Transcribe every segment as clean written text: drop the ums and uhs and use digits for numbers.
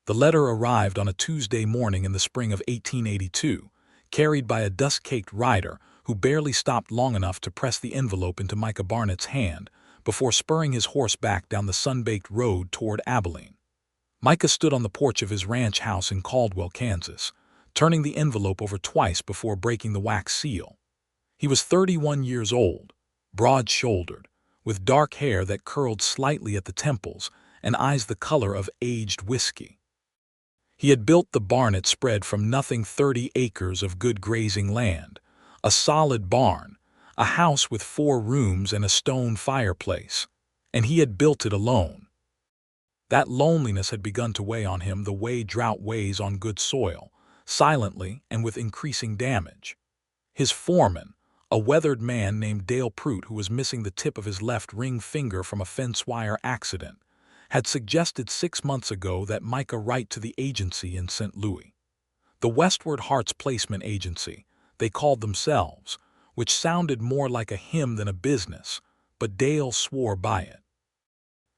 The letter arrived on a Tuesday morning in the spring of 1882, carried by a dust-caked rider who barely stopped long enough to press the envelope into Micah Barnett's hand before spurring his horse back down the sun-baked road toward Abilene. Micah stood on the porch of his ranch house in Caldwell, Kansas, turning the envelope over twice before breaking the wax seal. He was 31 years old, broad-shouldered, with dark hair that curled slightly at the temples and eyes the color of aged whiskey. He had built the Barnett spread from nothing 30 acres of good grazing land, a solid barn, a house with 4 rooms and a stone fireplace, and he had built it alone. That loneliness had begun to weigh on him the way drought weighs on good soil, silently and with increasing damage. His foreman, a weathered man named Dale Pruitt who was missing the tip of his left ring finger from a fence wire accident, had suggested 6 months ago that Micah write to the agency in St. Louis. The Westward Hearts Placement Agency, they called themselves, which sounded more like a hymn than a business, but Dale swore by it.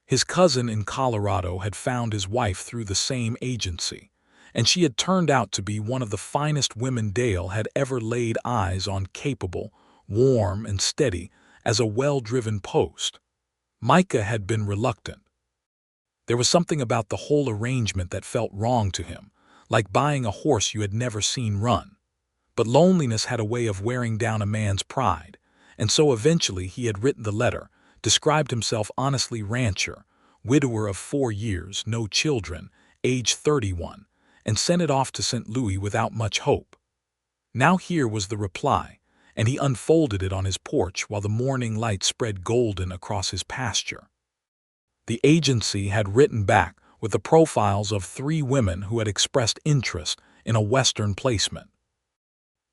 His cousin in Colorado had found his wife through the same agency, and she had turned out to be one of the finest women Dale had ever laid eyes on, capable, warm, and steady as a well-driven post. Micah had been reluctant. There was something about the whole arrangement that felt wrong to him, like buying a horse you had never seen run. But loneliness had a way of wearing down a man's pride, and so eventually he had written the letter, described himself honestly rancher, widower of 4 years, no children, age 31, and sent it off to St. Louis without much hope. Now here was the reply, and he unfolded it on his porch while the morning light spread golden across his pasture. The agency had written back with the profiles of 3 women who had expressed interest in a Western placement.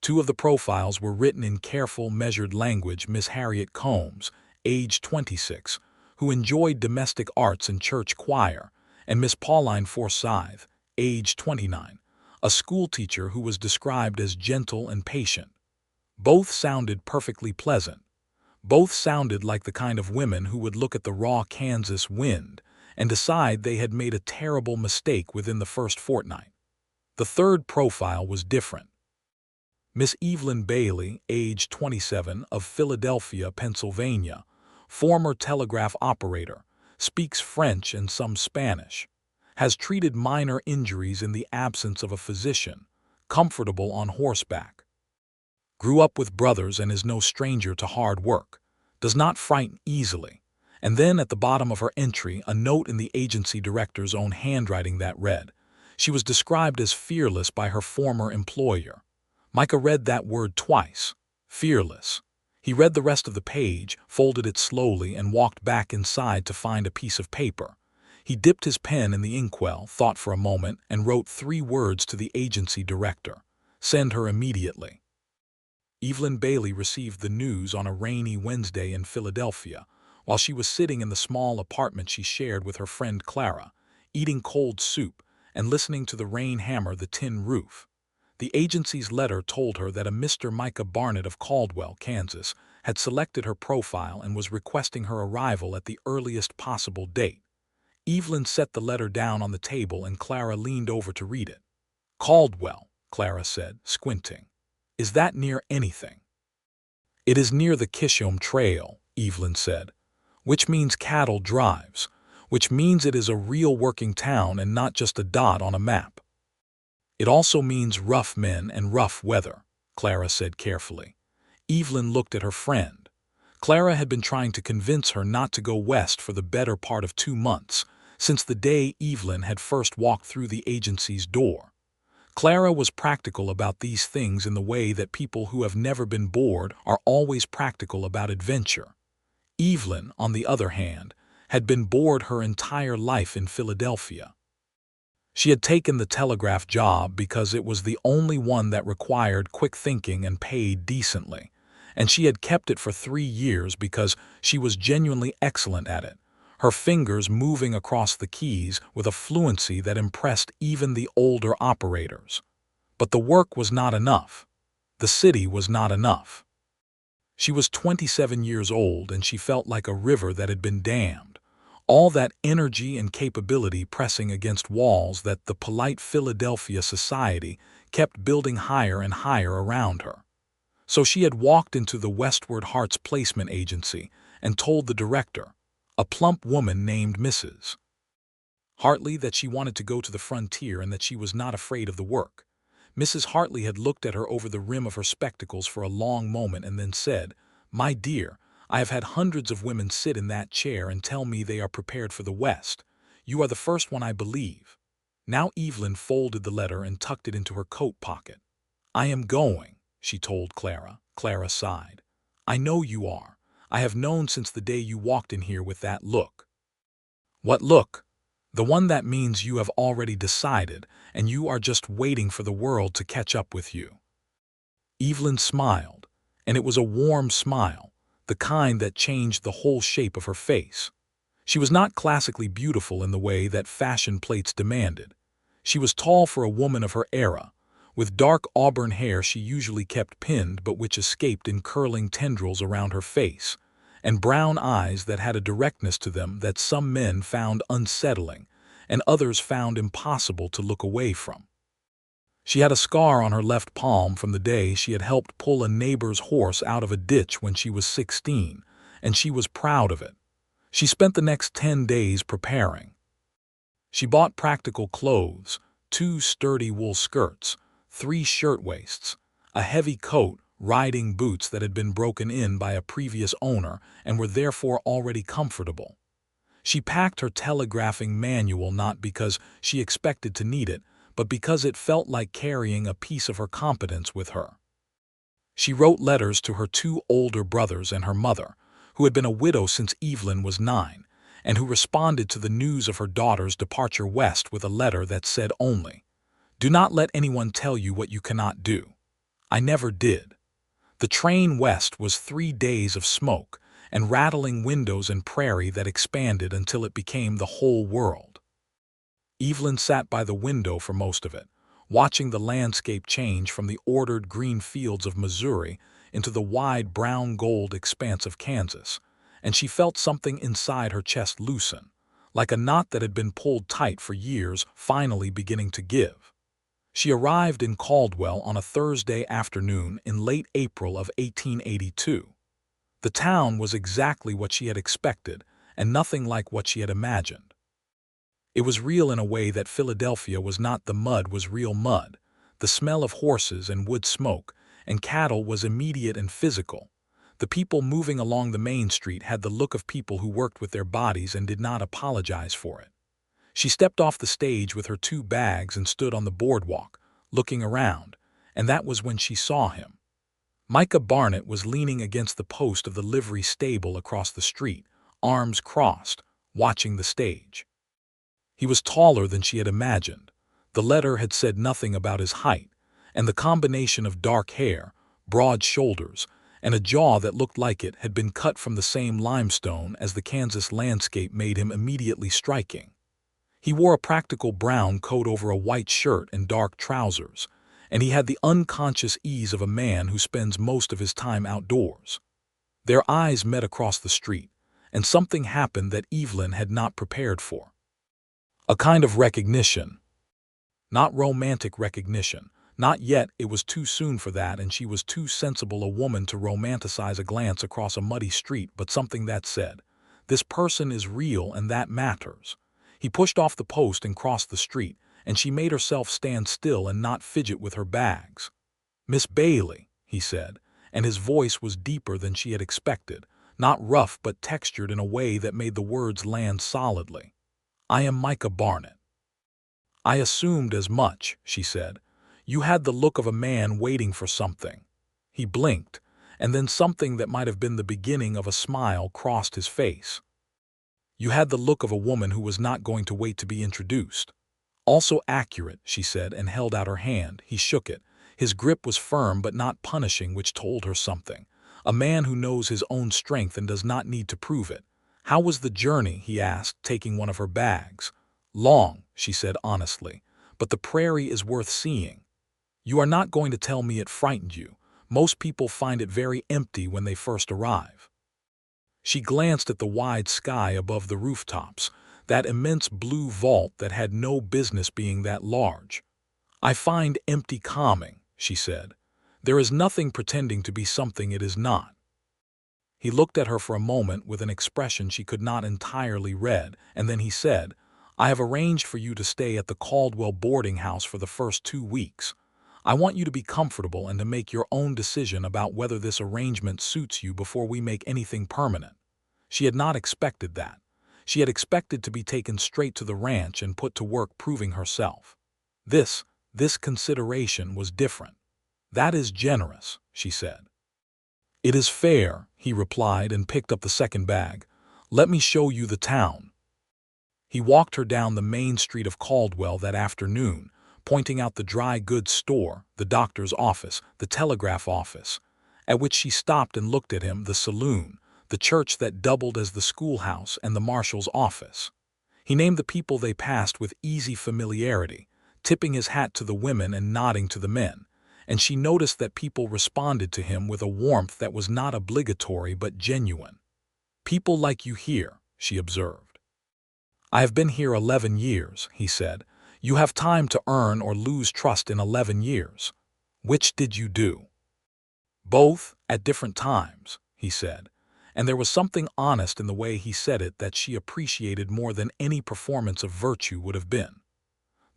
2 of the profiles were written in careful, measured language: Miss Harriet Combs, age 26, who enjoyed domestic arts and church choir, and Miss Pauline Forsyth, age 29, a schoolteacher who was described as gentle and patient. Both sounded perfectly pleasant. Both sounded like the kind of women who would look at the raw Kansas wind and decide they had made a terrible mistake within the first fortnight. The 3rd profile was different. Miss Evelyn Bailey, age 27, of Philadelphia, Pennsylvania, former telegraph operator, speaks French and some Spanish, has treated minor injuries in the absence of a physician, comfortable on horseback. Grew up with brothers and is no stranger to hard work, does not frighten easily, and then at the bottom of her entry a note in the agency director's own handwriting that read, she was described as fearless by her former employer. Micah read that word twice, fearless. He read the rest of the page, folded it slowly, and walked back inside to find a piece of paper. He dipped his pen in the inkwell, thought for a moment, and wrote 3 words to the agency director: send her immediately. Evelyn Bailey received the news on a rainy Wednesday in Philadelphia, while she was sitting in the small apartment she shared with her friend Clara, eating cold soup and listening to the rain hammer the tin roof. The agency's letter told her that a Mr. Micah Barnett of Caldwell, Kansas, had selected her profile and was requesting her arrival at the earliest possible date. Evelyn set the letter down on the table and Clara leaned over to read it. "Caldwell," Clara said, squinting. "Is that near anything?" "It is near the Kishom Trail," Evelyn said, "which means cattle drives, which means it is a real working town and not just a dot on a map." "It also means rough men and rough weather," Clara said carefully. Evelyn looked at her friend. Clara had been trying to convince her not to go west for the better part of 2 months, since the day Evelyn had first walked through the agency's door. Clara was practical about these things in the way that people who have never been bored are always practical about adventure. Evelyn, on the other hand, had been bored her entire life in Philadelphia. She had taken the telegraph job because it was the only one that required quick thinking and paid decently, and she had kept it for 3 years because she was genuinely excellent at it, her fingers moving across the keys with a fluency that impressed even the older operators. But the work was not enough. The city was not enough. She was 27 years old and she felt like a river that had been dammed, All that energy and capability pressing against walls that the polite Philadelphia society kept building higher and higher around her. So she had walked into the Westward Hearts Placement Agency and told the director, a plump woman named Mrs. Hartley, that she wanted to go to the frontier and that she was not afraid of the work. Mrs. Hartley had looked at her over the rim of her spectacles for a long moment and then said, "My dear, I have had hundreds of women sit in that chair and tell me they are prepared for the West. You are the first one, I believe." Now Evelyn folded the letter and tucked it into her coat pocket. "I am going," she told Clara. Clara sighed. "I know you are. I have known since the day you walked in here with that look." "What look?" "The one that means you have already decided, and you are just waiting for the world to catch up with you." Evelyn smiled, and it was a warm smile, the kind that changed the whole shape of her face. She was not classically beautiful in the way that fashion plates demanded. She was tall for a woman of her era, with dark auburn hair she usually kept pinned but which escaped in curling tendrils around her face, and brown eyes that had a directness to them that some men found unsettling and others found impossible to look away from. She had a scar on her left palm from the day she had helped pull a neighbor's horse out of a ditch when she was 16, and she was proud of it. She spent the next 10 days preparing. She bought practical clothes, 2 sturdy wool skirts, 3 shirtwaists, a heavy coat, riding boots that had been broken in by a previous owner and were therefore already comfortable. She packed her telegraphing manual not because she expected to need it, but because it felt like carrying a piece of her competence with her. She wrote letters to her 2 older brothers and her mother, who had been a widow since Evelyn was 9, and who responded to the news of her daughter's departure west with a letter that said only, "Do not let anyone tell you what you cannot do." I never did. The train west was 3 days of smoke and rattling windows and prairie that expanded until it became the whole world. Evelyn sat by the window for most of it, watching the landscape change from the ordered green fields of Missouri into the wide brown-gold expanse of Kansas, and she felt something inside her chest loosen, like a knot that had been pulled tight for years finally beginning to give. She arrived in Caldwell on a Thursday afternoon in late April of 1882. The town was exactly what she had expected and nothing like what she had imagined. It was real in a way that Philadelphia was not. The mud was real mud. The smell of horses and wood smoke and cattle was immediate and physical. The people moving along the main street had the look of people who worked with their bodies and did not apologize for it. She stepped off the stage with her 2 bags and stood on the boardwalk, looking around, and that was when she saw him. Micah Barnett was leaning against the post of the livery stable across the street, arms crossed, watching the stage. He was taller than she had imagined. The letter had said nothing about his height, and the combination of dark hair, broad shoulders, and a jaw that looked like it had been cut from the same limestone as the Kansas landscape made him immediately striking. He wore a practical brown coat over a white shirt and dark trousers, and he had the unconscious ease of a man who spends most of his time outdoors. Their eyes met across the street, and something happened that Evelyn had not prepared for. A kind of recognition. Not romantic recognition. Not yet, it was too soon for that, and she was too sensible a woman to romanticize a glance across a muddy street, but something that said, "This person is real and that matters." He pushed off the post and crossed the street, and she made herself stand still and not fidget with her bags. "Miss Bailey," he said, and his voice was deeper than she had expected, not rough but textured in a way that made the words land solidly. "I am Micah Barnett." "I assumed as much," she said. "You had the look of a man waiting for something." He blinked, and then something that might have been the beginning of a smile crossed his face. "You had the look of a woman who was not going to wait to be introduced." "Also accurate," she said, and held out her hand. He shook it. His grip was firm but not punishing, which told her something. A man who knows his own strength and does not need to prove it. "How was the journey?" he asked, taking one of her bags. "Long," she said honestly, "but the prairie is worth seeing." "You are not going to tell me it frightened you. Most people find it very empty when they first arrive." She glanced at the wide sky above the rooftops, that immense blue vault that had no business being that large. "I find empty calming," she said. "There is nothing pretending to be something it is not." He looked at her for a moment with an expression she could not entirely read, and then he said, "I have arranged for you to stay at the Caldwell boarding house for the first 2 weeks. I want you to be comfortable and to make your own decision about whether this arrangement suits you before we make anything permanent." She had not expected that. She had expected to be taken straight to the ranch and put to work proving herself. This consideration was different. "That is generous," she said. "It is fair," he replied and picked up the second bag. "Let me show you the town." He walked her down the main street of Caldwell that afternoon, pointing out the dry goods store, the doctor's office, the telegraph office, at which she stopped and looked at him, the saloon, the church that doubled as the schoolhouse, and the marshal's office. He named the people they passed with easy familiarity, tipping his hat to the women and nodding to the men, and she noticed that people responded to him with a warmth that was not obligatory but genuine. "People like you here," she observed. "I have been here 11 years, he said. "You have time to earn or lose trust in 11 years. Which did you do?" "Both, at different times," he said, and there was something honest in the way he said it that she appreciated more than any performance of virtue would have been.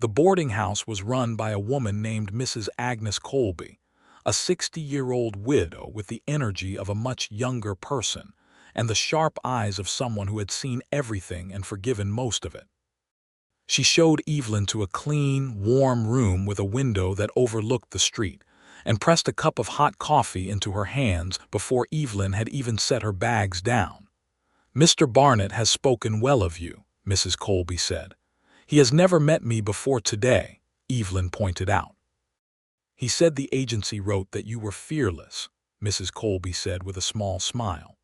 The boarding house was run by a woman named Mrs. Agnes Colby, a 60-year-old widow with the energy of a much younger person and the sharp eyes of someone who had seen everything and forgiven most of it. She showed Evelyn to a clean, warm room with a window that overlooked the street, and pressed a cup of hot coffee into her hands before Evelyn had even set her bags down. "Mr. Barnett has spoken well of you," Mrs. Colby said. "He has never met me before today," Evelyn pointed out. "He said the agency wrote that you were fearless," Mrs. Colby said with a small smile.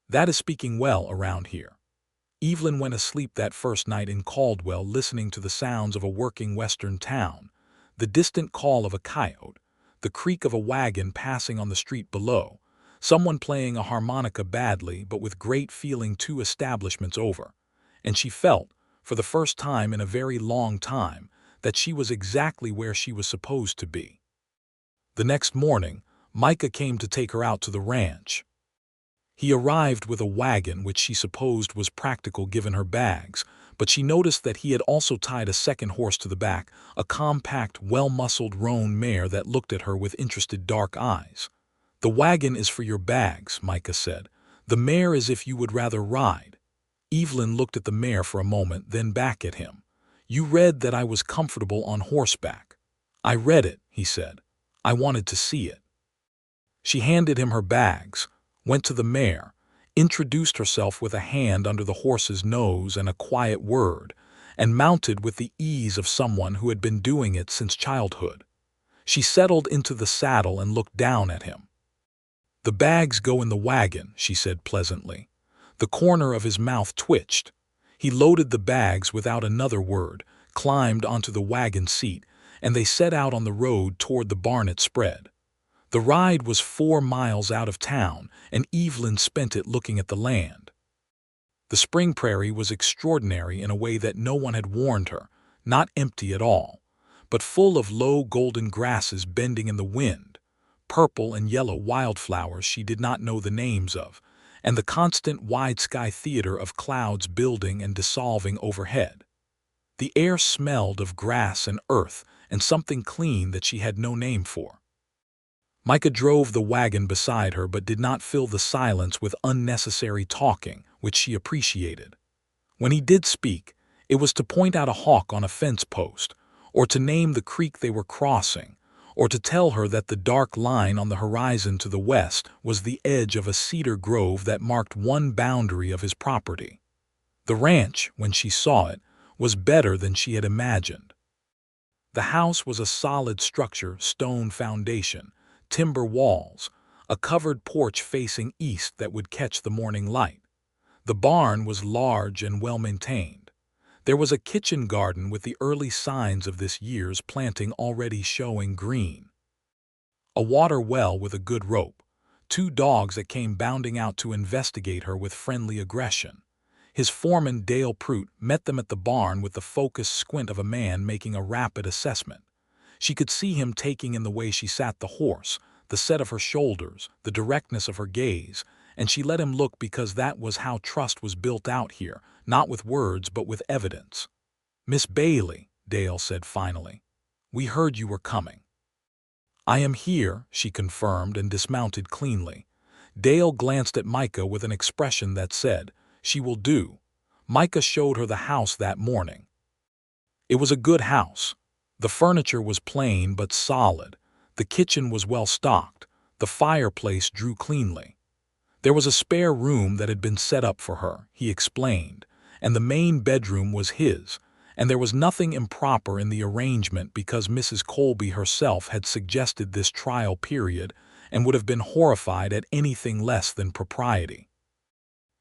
"That is speaking well around here." Evelyn went asleep that first night in Caldwell listening to the sounds of a working western town, the distant call of a coyote, the creak of a wagon passing on the street below, someone playing a harmonica badly but with great feeling 2 establishments over, and she felt, for the first time in a very long time, that she was exactly where she was supposed to be. The next morning, Micah came to take her out to the ranch. He arrived with a wagon which she supposed was practical given her bags, but she noticed that he had also tied a second horse to the back, a compact, well-muscled roan mare that looked at her with interested dark eyes. "The wagon is for your bags," Micah said. "The mare is if you would rather ride." Evelyn looked at the mare for a moment, then back at him. "You read that I was comfortable on horseback." "I read it," he said. "I wanted to see it." She handed him her bags, went to the mare, introduced herself with a hand under the horse's nose and a quiet word, and mounted with the ease of someone who had been doing it since childhood. She settled into the saddle and looked down at him. "The bags go in the wagon," she said pleasantly. The corner of his mouth twitched. He loaded the bags without another word, climbed onto the wagon seat, and they set out on the road toward the Barnett spread. The ride was 4 miles out of town, and Evelyn spent it looking at the land. The spring prairie was extraordinary in a way that no one had warned her, not empty at all, but full of low golden grasses bending in the wind, purple and yellow wildflowers she did not know the names of, and the constant wide sky theater of clouds building and dissolving overhead. The air smelled of grass and earth and something clean that she had no name for. Micah drove the wagon beside her but did not fill the silence with unnecessary talking, which she appreciated. When he did speak, it was to point out a hawk on a fence post, or to name the creek they were crossing, or to tell her that the dark line on the horizon to the west was the edge of a cedar grove that marked one boundary of his property. The ranch, when she saw it, was better than she had imagined. The house was a solid structure, stone foundation, timber walls, a covered porch facing east that would catch the morning light. The barn was large and well-maintained. There was a kitchen garden with the early signs of this year's planting already showing green. A water well with a good rope, two dogs that came bounding out to investigate her with friendly aggression. His foreman, Dale Prout, met them at the barn with the focused squint of a man making a rapid assessment. She could see him taking in the way she sat the horse, the set of her shoulders, the directness of her gaze, and she let him look because that was how trust was built out here, not with words but with evidence. "Miss Bailey," Dale said finally, "we heard you were coming." "I am here," she confirmed and dismounted cleanly. Dale glanced at Micah with an expression that said, "She will do." Micah showed her the house that morning. It was a good house. The furniture was plain but solid. The kitchen was well stocked. The fireplace drew cleanly. There was a spare room that had been set up for her, he explained, and the main bedroom was his, and there was nothing improper in the arrangement because Mrs. Colby herself had suggested this trial period and would have been horrified at anything less than propriety.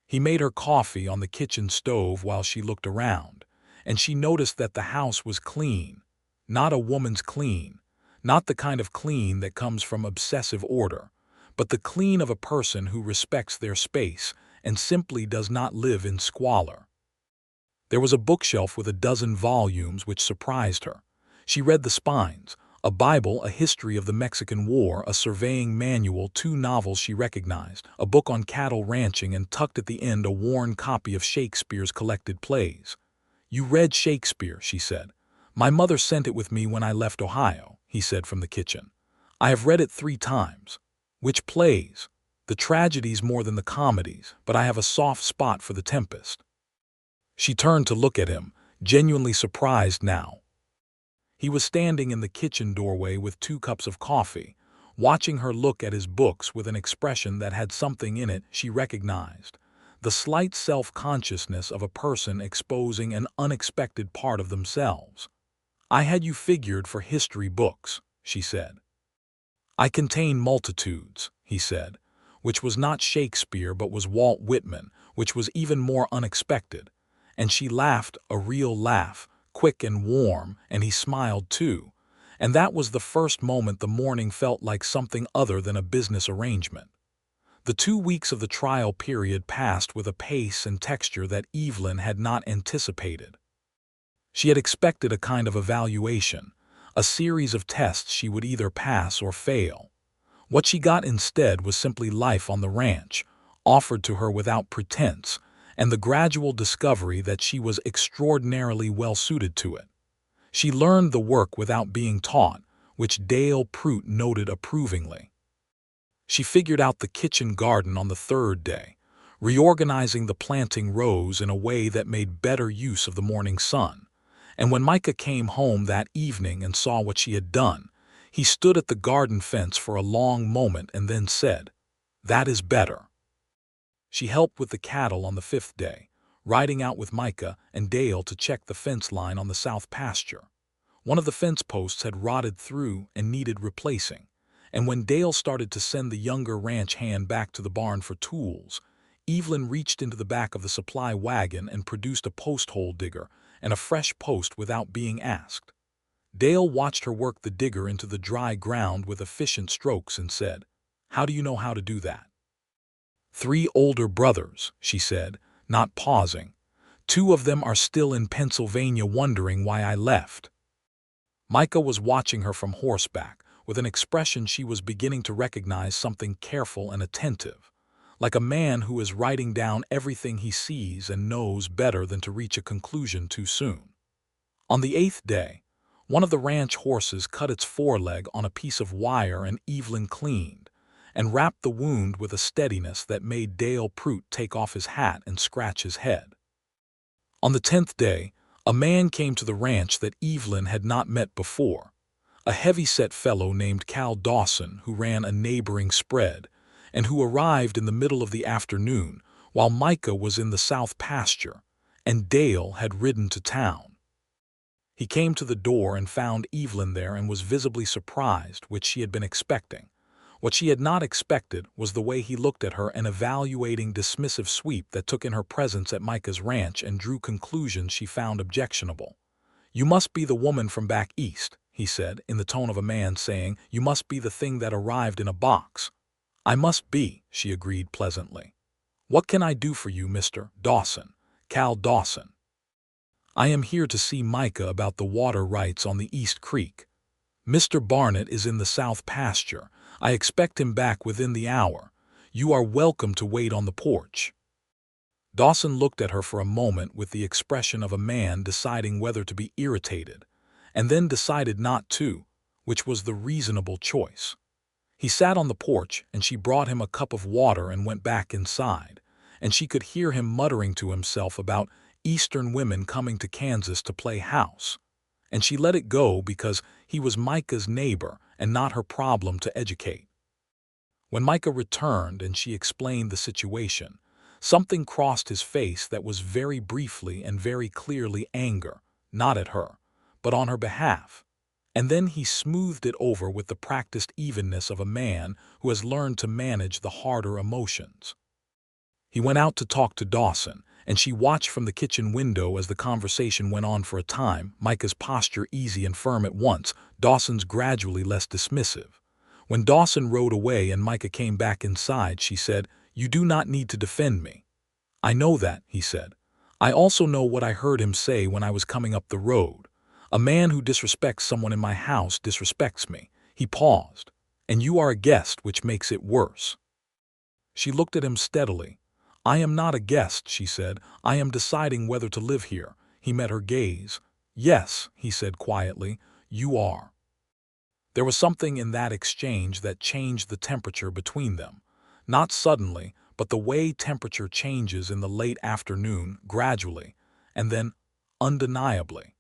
He made her coffee on the kitchen stove while she looked around, and she noticed that the house was clean, not a woman's clean, not the kind of clean that comes from obsessive order, but the clean of a person who respects their space and simply does not live in squalor. There was a bookshelf with a dozen volumes which surprised her. She read the spines, a Bible, a history of the Mexican War, a surveying manual, two novels she recognized, a book on cattle ranching, and tucked at the end a worn copy of Shakespeare's collected plays. "You read Shakespeare," she said. "My mother sent it with me when I left Ohio," he said from the kitchen. "I have read it 3 times. Which plays? The tragedies more than the comedies, but I have a soft spot for the Tempest." She turned to look at him, genuinely surprised now. He was standing in the kitchen doorway with 2 cups of coffee, watching her look at his books with an expression that had something in it she recognized, the slight self-consciousness of a person exposing an unexpected part of themselves. "I had you figured for history books," she said. "I contain multitudes," he said, which was not Shakespeare but was Walt Whitman, which was even more unexpected. And she laughed, a real laugh, quick and warm, and he smiled too. And that was the first moment the morning felt like something other than a business arrangement. The 2 weeks of the trial period passed with a pace and texture that Evelyn had not anticipated. She had expected a kind of evaluation, a series of tests she would either pass or fail. What she got instead was simply life on the ranch, offered to her without pretense, and the gradual discovery that she was extraordinarily well suited to it. She learned the work without being taught, which Dale Prout noted approvingly. She figured out the kitchen garden on the 3rd day, reorganizing the planting rows in a way that made better use of the morning sun. And when Micah came home that evening and saw what she had done, he stood at the garden fence for a long moment and then said, "That is better." She helped with the cattle on the 5th day, riding out with Micah and Dale to check the fence line on the south pasture. One of the fence posts had rotted through and needed replacing, and when Dale started to send the younger ranch hand back to the barn for tools, Evelyn reached into the back of the supply wagon and produced a post hole digger and a fresh post without being asked. Dale watched her work the digger into the dry ground with efficient strokes and said, "How do you know how to do that?" "3 older brothers," she said, not pausing. "2 of them are still in Pennsylvania wondering why I left." Micah was watching her from horseback, with an expression she was beginning to recognize something careful and attentive, like a man who is writing down everything he sees and knows better than to reach a conclusion too soon. On the 8th day, one of the ranch horses cut its foreleg on a piece of wire and Evelyn cleaned, and wrapped the wound with a steadiness that made Dale Prout take off his hat and scratch his head. On the 10th day, a man came to the ranch that Evelyn had not met before, a heavy-set fellow named Cal Dawson who ran a neighboring spread, and who arrived in the middle of the afternoon while Micah was in the south pasture, and Dale had ridden to town. He came to the door and found Evelyn there and was visibly surprised, which she had been expecting. What she had not expected was the way he looked at her, an evaluating, dismissive sweep that took in her presence at Micah's ranch and drew conclusions she found objectionable. "You must be the woman from back east," he said, in the tone of a man saying, "You must be the thing that arrived in a box." "I must be," she agreed pleasantly. "What can I do for you, Mr. Dawson? Cal Dawson?" "I am here to see Micah about the water rights on the East Creek. Mr. Barnett is in the south pasture. I expect him back within the hour. You are welcome to wait on the porch." Dawson looked at her for a moment with the expression of a man deciding whether to be irritated, and then decided not to, which was the reasonable choice. He sat on the porch, and she brought him a cup of water and went back inside, and she could hear him muttering to himself about Eastern women coming to Kansas to play house. And she let it go because he was Micah's neighbor and not her problem to educate. When Micah returned and she explained the situation, something crossed his face that was very briefly and very clearly anger, not at her, but on her behalf. And then he smoothed it over with the practiced evenness of a man who has learned to manage the harder emotions. He went out to talk to Dawson, and she watched from the kitchen window as the conversation went on for a time, Micah's posture easy and firm at once, Dawson's gradually less dismissive. When Dawson rode away and Micah came back inside, she said, "You do not need to defend me." "I know that," he said. "I also know what I heard him say when I was coming up the road. A man who disrespects someone in my house disrespects me." He paused. "And you are a guest, which makes it worse." She looked at him steadily. "I am not a guest," she said. "I am deciding whether to live here." He met her gaze. "Yes," he said quietly, "you are." There was something in that exchange that changed the temperature between them. Not suddenly, but the way temperature changes in the late afternoon, gradually, and then undeniably.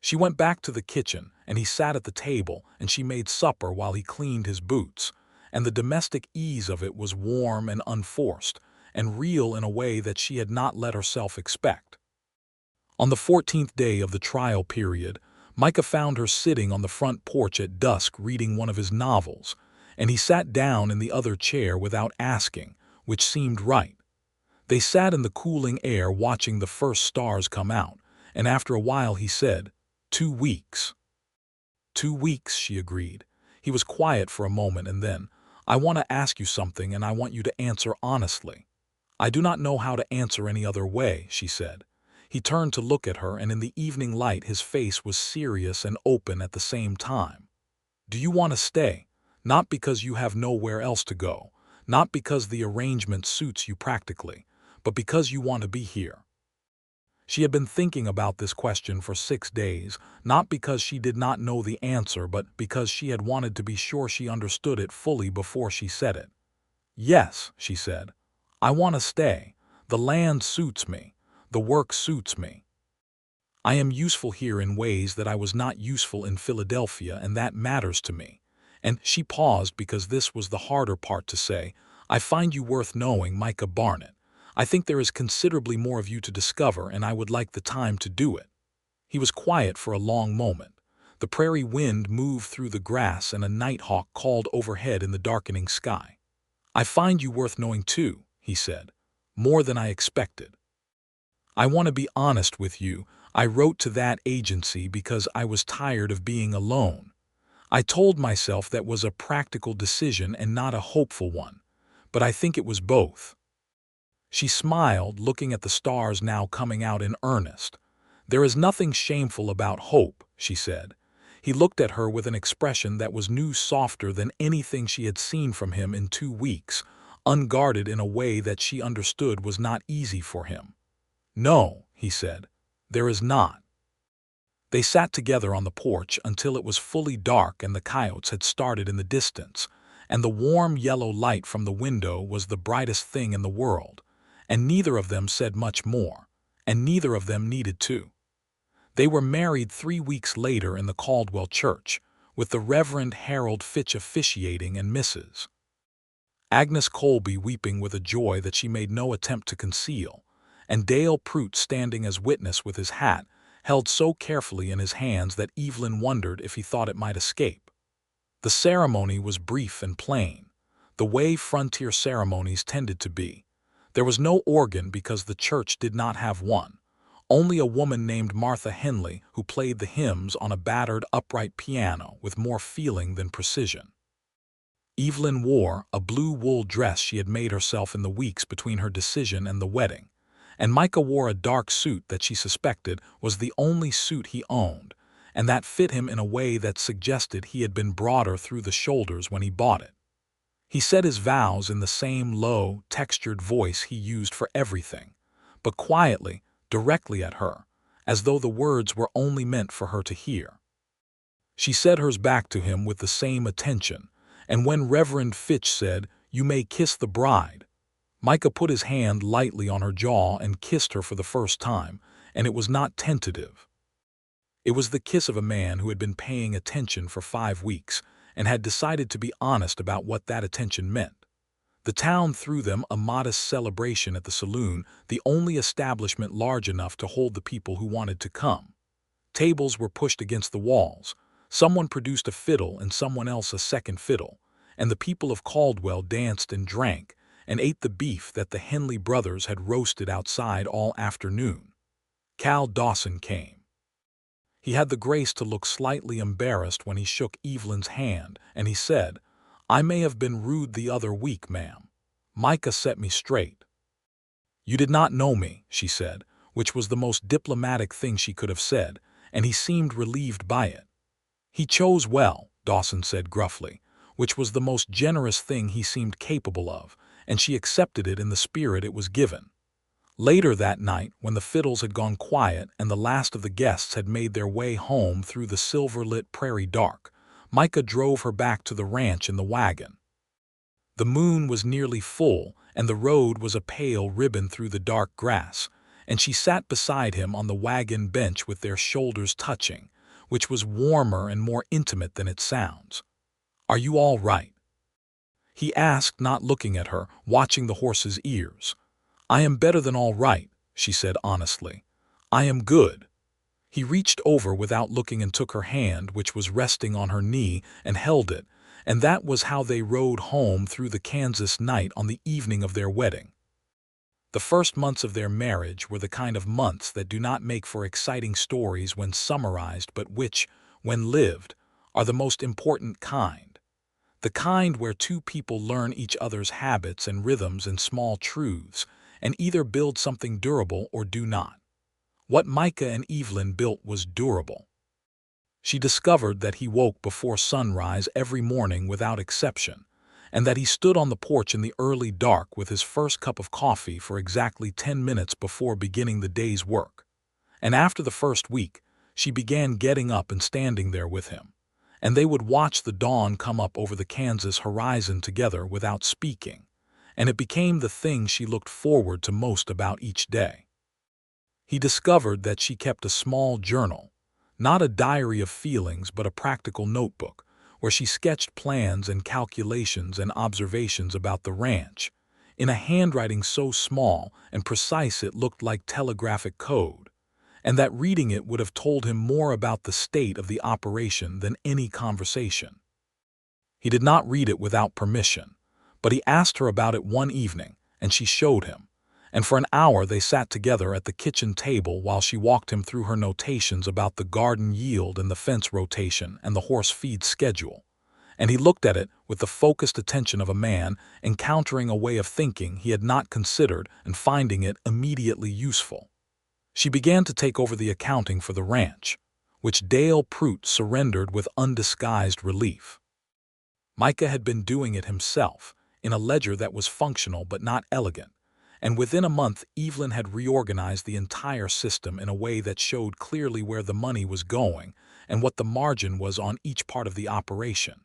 She went back to the kitchen, and he sat at the table, and she made supper while he cleaned his boots, and the domestic ease of it was warm and unforced, and real in a way that she had not let herself expect. On the 14th day of the trial period, Micah found her sitting on the front porch at dusk reading one of his novels, and he sat down in the other chair without asking, which seemed right. They sat in the cooling air watching the first stars come out, and after a while he said, 2 weeks. 2 weeks, she agreed. He was quiet for a moment and then, "I want to ask you something and I want you to answer honestly." "I do not know how to answer any other way," she said. He turned to look at her, and in the evening light his face was serious and open at the same time. "Do you want to stay? Not because you have nowhere else to go, not because the arrangement suits you practically, but because you want to be here." She had been thinking about this question for 6 days, not because she did not know the answer, but because she had wanted to be sure she understood it fully before she said it. "Yes," she said. "I want to stay. The land suits me. The work suits me. I am useful here in ways that I was not useful in Philadelphia, and that matters to me." And she paused because this was the harder part to say. "I find you worth knowing, Micah Barnett. I think there is considerably more of you to discover, and I would like the time to do it." He was quiet for a long moment. The prairie wind moved through the grass, and a nighthawk called overhead in the darkening sky. "I find you worth knowing too," he said. "More than I expected. I want to be honest with you. I wrote to that agency because I was tired of being alone. I told myself that was a practical decision and not a hopeful one, but I think it was both." She smiled, looking at the stars now coming out in earnest. "There is nothing shameful about hope," she said. He looked at her with an expression that was new, softer than anything she had seen from him in 2 weeks, unguarded in a way that she understood was not easy for him. "No," he said, "there is not." They sat together on the porch until it was fully dark and the coyotes had started in the distance, and the warm yellow light from the window was the brightest thing in the world, and neither of them said much more, and neither of them needed to. They were married 3 weeks later in the Caldwell church, with the Reverend Harold Fitch officiating and Mrs. Agnes Colby weeping with a joy that she made no attempt to conceal, and Dale Prout standing as witness with his hat held so carefully in his hands that Evelyn wondered if he thought it might escape. The ceremony was brief and plain, the way frontier ceremonies tended to be. There was no organ because the church did not have one, only a woman named Martha Henley who played the hymns on a battered upright piano with more feeling than precision. Evelyn wore a blue wool dress she had made herself in the weeks between her decision and the wedding, and Micah wore a dark suit that she suspected was the only suit he owned, and that fit him in a way that suggested he had been broader through the shoulders when he bought it. He said his vows in the same low, textured voice he used for everything, but quietly, directly at her, as though the words were only meant for her to hear. She said hers back to him with the same attention, and when Reverend Fitch said, "You may kiss the bride," Micah put his hand lightly on her jaw and kissed her for the first time, and it was not tentative. It was the kiss of a man who had been paying attention for 5 weeks and had decided to be honest about what that attention meant. The town threw them a modest celebration at the saloon, the only establishment large enough to hold the people who wanted to come. Tables were pushed against the walls. Someone produced a fiddle and someone else a second fiddle, and the people of Caldwell danced and drank and ate the beef that the Henley brothers had roasted outside all afternoon. Cal Dawson came. He had the grace to look slightly embarrassed when he shook Evelyn's hand, and he said, "I may have been rude the other week, ma'am. Micah set me straight." "You did not know me," she said, which was the most diplomatic thing she could have said, and he seemed relieved by it. "He chose well," Dawson said gruffly, which was the most generous thing he seemed capable of, and she accepted it in the spirit it was given. Later that night, when the fiddles had gone quiet and the last of the guests had made their way home through the silver-lit prairie dark, Micah drove her back to the ranch in the wagon. The moon was nearly full, and the road was a pale ribbon through the dark grass, and she sat beside him on the wagon bench with their shoulders touching, which was warmer and more intimate than it sounds. "Are you all right?" he asked, not looking at her, watching the horse's ears. "I am better than all right," she said honestly. "I am good." He reached over without looking and took her hand, which was resting on her knee, and held it, and that was how they rode home through the Kansas night on the evening of their wedding. The first months of their marriage were the kind of months that do not make for exciting stories when summarized, but which, when lived, are the most important kind. The kind where two people learn each other's habits and rhythms and small truths, and either build something durable or do not. What Micah and Evelyn built was durable. She discovered that he woke before sunrise every morning without exception, and that he stood on the porch in the early dark with his first cup of coffee for exactly 10 minutes before beginning the day's work. And after the first week, she began getting up and standing there with him, and they would watch the dawn come up over the Kansas horizon together without speaking, and it became the thing she looked forward to most about each day. He discovered that she kept a small journal, not a diary of feelings but a practical notebook, where she sketched plans and calculations and observations about the ranch, in a handwriting so small and precise it looked like telegraphic code, and that reading it would have told him more about the state of the operation than any conversation. He did not read it without permission, but he asked her about it one evening, and she showed him, and for an hour they sat together at the kitchen table while she walked him through her notations about the garden yield and the fence rotation and the horse feed schedule, and he looked at it with the focused attention of a man encountering a way of thinking he had not considered and finding it immediately useful. She began to take over the accounting for the ranch, which Dale Prout surrendered with undisguised relief. Micah had been doing it himself, in a ledger that was functional but not elegant, and within a month Evelyn had reorganized the entire system in a way that showed clearly where the money was going and what the margin was on each part of the operation.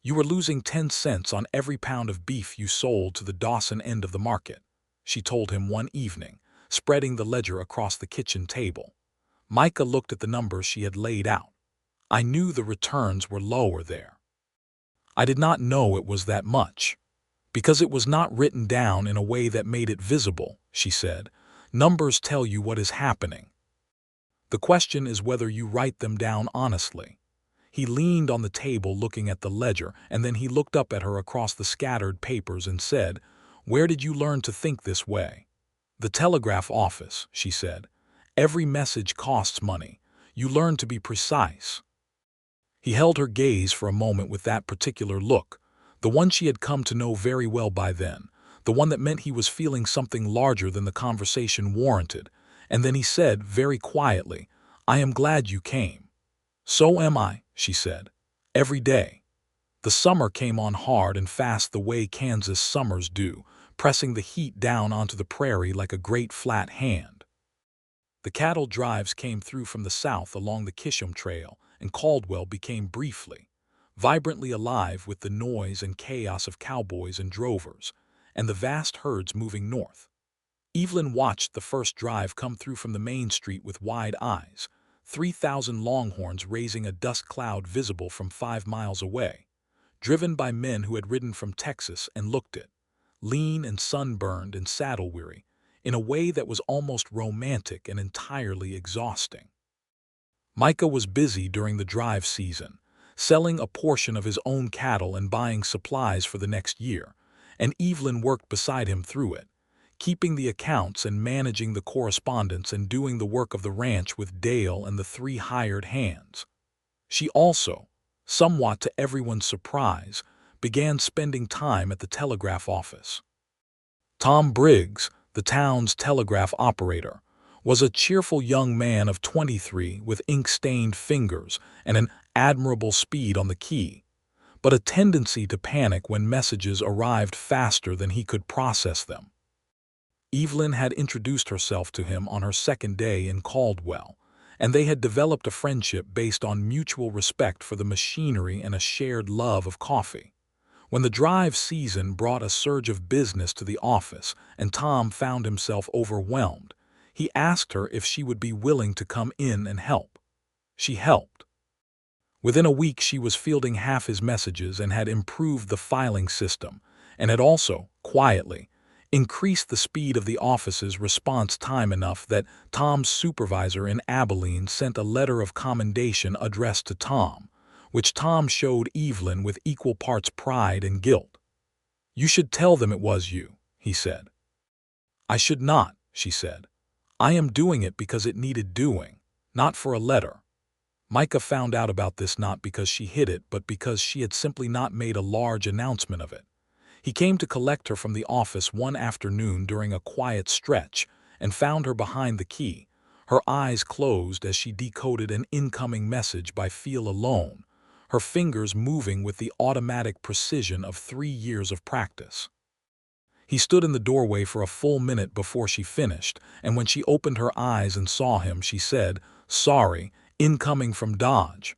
"You were losing 10 cents on every pound of beef you sold to the Dawson end of the market," she told him one evening, spreading the ledger across the kitchen table. Micah looked at the numbers she had laid out. "I knew the returns were lower there. I did not know it was that much, because it was not written down in a way that made it visible," she said. "Numbers tell you what is happening. The question is whether you write them down honestly." He leaned on the table looking at the ledger, and then he looked up at her across the scattered papers and said, "Where did you learn to think this way?" "The telegraph office," she said. "Every message costs money. You learn to be precise." He held her gaze for a moment with that particular look, the one she had come to know very well by then, the one that meant he was feeling something larger than the conversation warranted. And then he said, very quietly, "I am glad you came." "So am I," she said. "Every day." The summer came on hard and fast the way Kansas summers do, pressing the heat down onto the prairie like a great flat hand. The cattle drives came through from the south along the Kisham Trail, and Caldwell became briefly, vibrantly alive with the noise and chaos of cowboys and drovers, and the vast herds moving north. Evelyn watched the first drive come through from the main street with wide eyes, 3,000 longhorns raising a dust cloud visible from 5 miles away, driven by men who had ridden from Texas and looked it, lean and sunburned and saddle-weary, in a way that was almost romantic and entirely exhausting. Micah was busy during the drive season, selling a portion of his own cattle and buying supplies for the next year, and Evelyn worked beside him through it, keeping the accounts and managing the correspondence and doing the work of the ranch with Dale and the 3 hired hands. She also, somewhat to everyone's surprise, began spending time at the telegraph office. Tom Briggs, the town's telegraph operator, was a cheerful young man of 23 with ink-stained fingers and an admirable speed on the key, but a tendency to panic when messages arrived faster than he could process them. Evelyn had introduced herself to him on her second day in Caldwell, and they had developed a friendship based on mutual respect for the machinery and a shared love of coffee. When the drive season brought a surge of business to the office and Tom found himself overwhelmed, he asked her if she would be willing to come in and help. She helped. Within a week she was fielding half his messages and had improved the filing system, and had also, quietly, increased the speed of the office's response time enough that Tom's supervisor in Abilene sent a letter of commendation addressed to Tom, which Tom showed Evelyn with equal parts pride and guilt. "You should tell them it was you," he said. "I should not," she said. "I am doing it because it needed doing, not for a letter." Micah found out about this not because she hid it, but because she had simply not made a large announcement of it. He came to collect her from the office one afternoon during a quiet stretch and found her behind the key, her eyes closed as she decoded an incoming message by feel alone, her fingers moving with the automatic precision of 3 years of practice. He stood in the doorway for a full minute before she finished, and when she opened her eyes and saw him, she said, "Sorry, incoming from Dodge."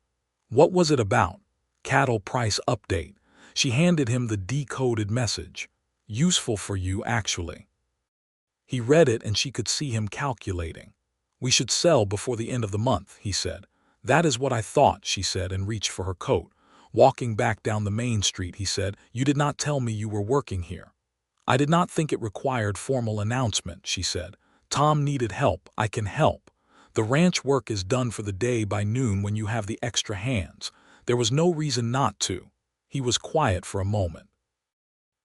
What was it about? Cattle price update. She handed him the decoded message. "Useful for you, actually." He read it and she could see him calculating. "We should sell before the end of the month," he said. "That is what I thought," she said, and reached for her coat. Walking back down the main street, he said, "You did not tell me you were working here." "I did not think it required formal announcement," she said. "Tom needed help. I can help. The ranch work is done for the day by noon when you have the extra hands. There was no reason not to." He was quiet for a moment.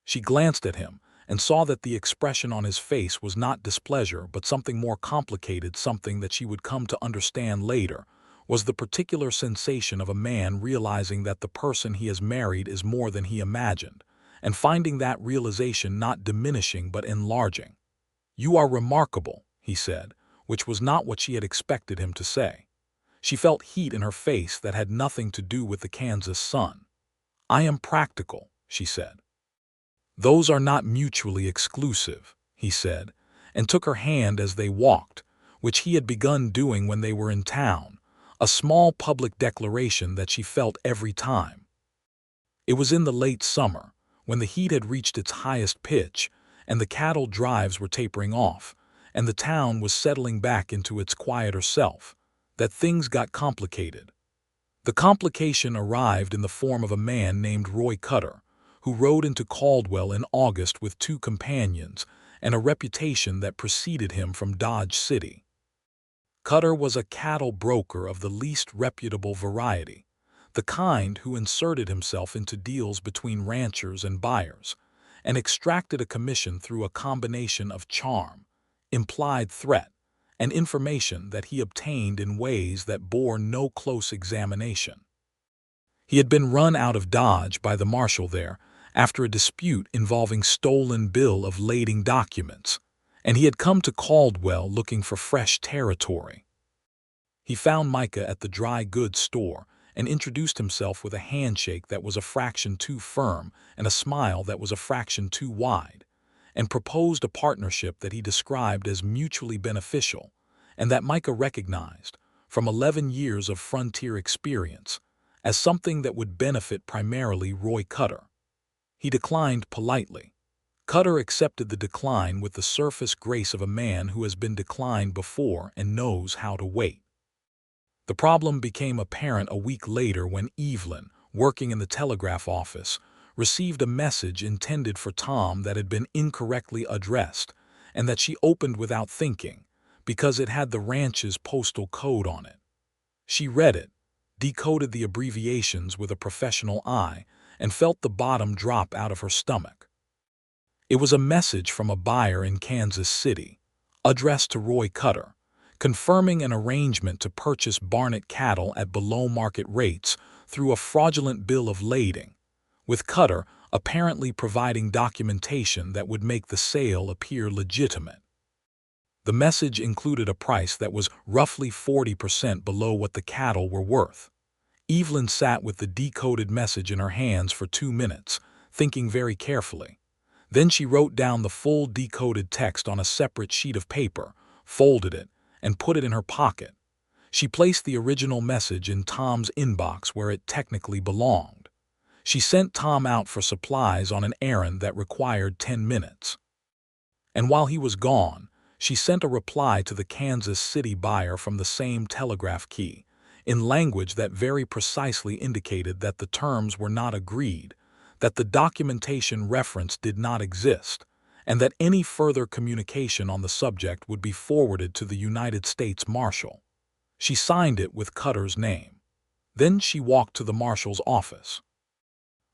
She glanced at him and saw that the expression on his face was not displeasure but something more complicated, something that she would come to understand later, was the particular sensation of a man realizing that the person he has married is more than he imagined, and finding that realization not diminishing but enlarging. "You are remarkable," he said, which was not what she had expected him to say. She felt heat in her face that had nothing to do with the Kansas sun. "I am practical," she said. "Those are not mutually exclusive," he said, and took her hand as they walked, which he had begun doing when they were in town, a small public declaration that she felt every time. It was in the late summer, when the heat had reached its highest pitch, and the cattle drives were tapering off, and the town was settling back into its quieter self, that things got complicated. The complication arrived in the form of a man named Roy Cutter, who rode into Caldwell in August with 2 companions and a reputation that preceded him from Dodge City. Cutter was a cattle broker of the least reputable variety, the kind who inserted himself into deals between ranchers and buyers, and extracted a commission through a combination of charm, implied threat, and information that he obtained in ways that bore no close examination. He had been run out of Dodge by the marshal there after a dispute involving stolen bill of lading documents, and he had come to Caldwell looking for fresh territory. He found Micah at the dry goods store and introduced himself with a handshake that was a fraction too firm and a smile that was a fraction too wide, and proposed a partnership that he described as mutually beneficial and that Micah recognized, from 11 years of frontier experience, as something that would benefit primarily Roy Cutter. He declined politely. Cutter accepted the decline with the surface grace of a man who has been declined before and knows how to wait. The problem became apparent a week later when Evelyn, working in the telegraph office, received a message intended for Tom that had been incorrectly addressed and that she opened without thinking because it had the ranch's postal code on it. She read it, decoded the abbreviations with a professional eye, and felt the bottom drop out of her stomach. It was a message from a buyer in Kansas City, addressed to Roy Cutter, confirming an arrangement to purchase Barnett cattle at below-market rates through a fraudulent bill of lading, with Cutter apparently providing documentation that would make the sale appear legitimate. The message included a price that was roughly 40% below what the cattle were worth. Evelyn sat with the decoded message in her hands for 2 minutes, thinking very carefully. Then she wrote down the full decoded text on a separate sheet of paper, folded it, and put it in her pocket. She placed the original message in Tom's inbox where it technically belonged. She sent Tom out for supplies on an errand that required 10 minutes. And while he was gone, she sent a reply to the Kansas City buyer from the same telegraph key, in language that very precisely indicated that the terms were not agreed, that the documentation reference did not exist, and that any further communication on the subject would be forwarded to the United States Marshal. She signed it with Cutter's name. Then she walked to the Marshal's office.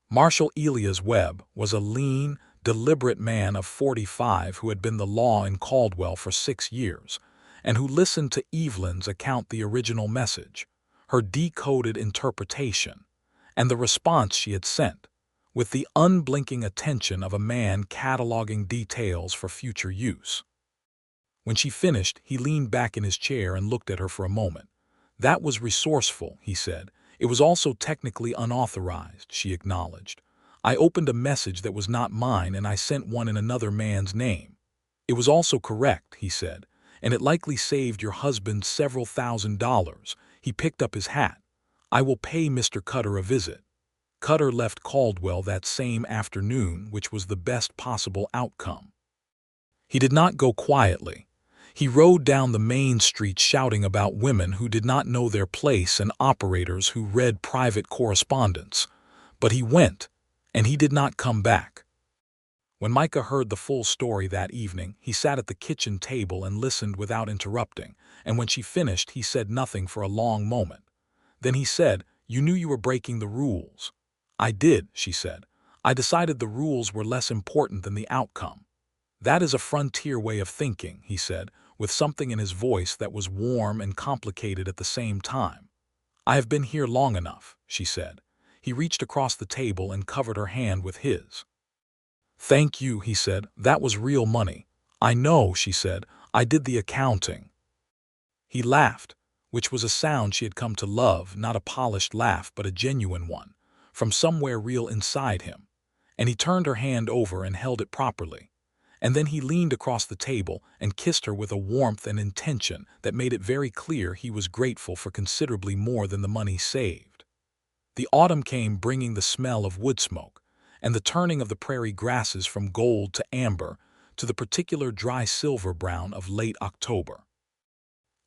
Marshal Elias Webb was a lean, deliberate man of 45 who had been the law in Caldwell for 6 years, and who listened to Evelyn's account the original message, her decoded interpretation, and the response she had sent, with the unblinking attention of a man cataloging details for future use. When she finished, he leaned back in his chair and looked at her for a moment. "That was resourceful," he said. "It was also technically unauthorized," she acknowledged. "I opened a message that was not mine and I sent one in another man's name." "It was also correct," he said, "and it likely saved your husband several $1,000s. He picked up his hat. "I will pay Mr. Cutter a visit." Cutter left Caldwell that same afternoon, which was the best possible outcome. He did not go quietly. He rode down the main street shouting about women who did not know their place and operators who read private correspondence. But he went, and he did not come back. When Micah heard the full story that evening, he sat at the kitchen table and listened without interrupting, and when she finished, he said nothing for a long moment. Then he said, "You knew you were breaking the rules." "I did," she said. "I decided the rules were less important than the outcome." "That is a frontier way of thinking," he said, with something in his voice that was warm and complicated at the same time. "I have been here long enough," she said. He reached across the table and covered her hand with his. "Thank you," he said. "That was real money." "I know," she said. "I did the accounting." He laughed, which was a sound she had come to love, not a polished laugh but a genuine one, from somewhere real inside him, and he turned her hand over and held it properly. And then he leaned across the table and kissed her with a warmth and intention that made it very clear he was grateful for considerably more than the money saved. The autumn came bringing the smell of wood smoke, and the turning of the prairie grasses from gold to amber to the particular dry silver brown of late October.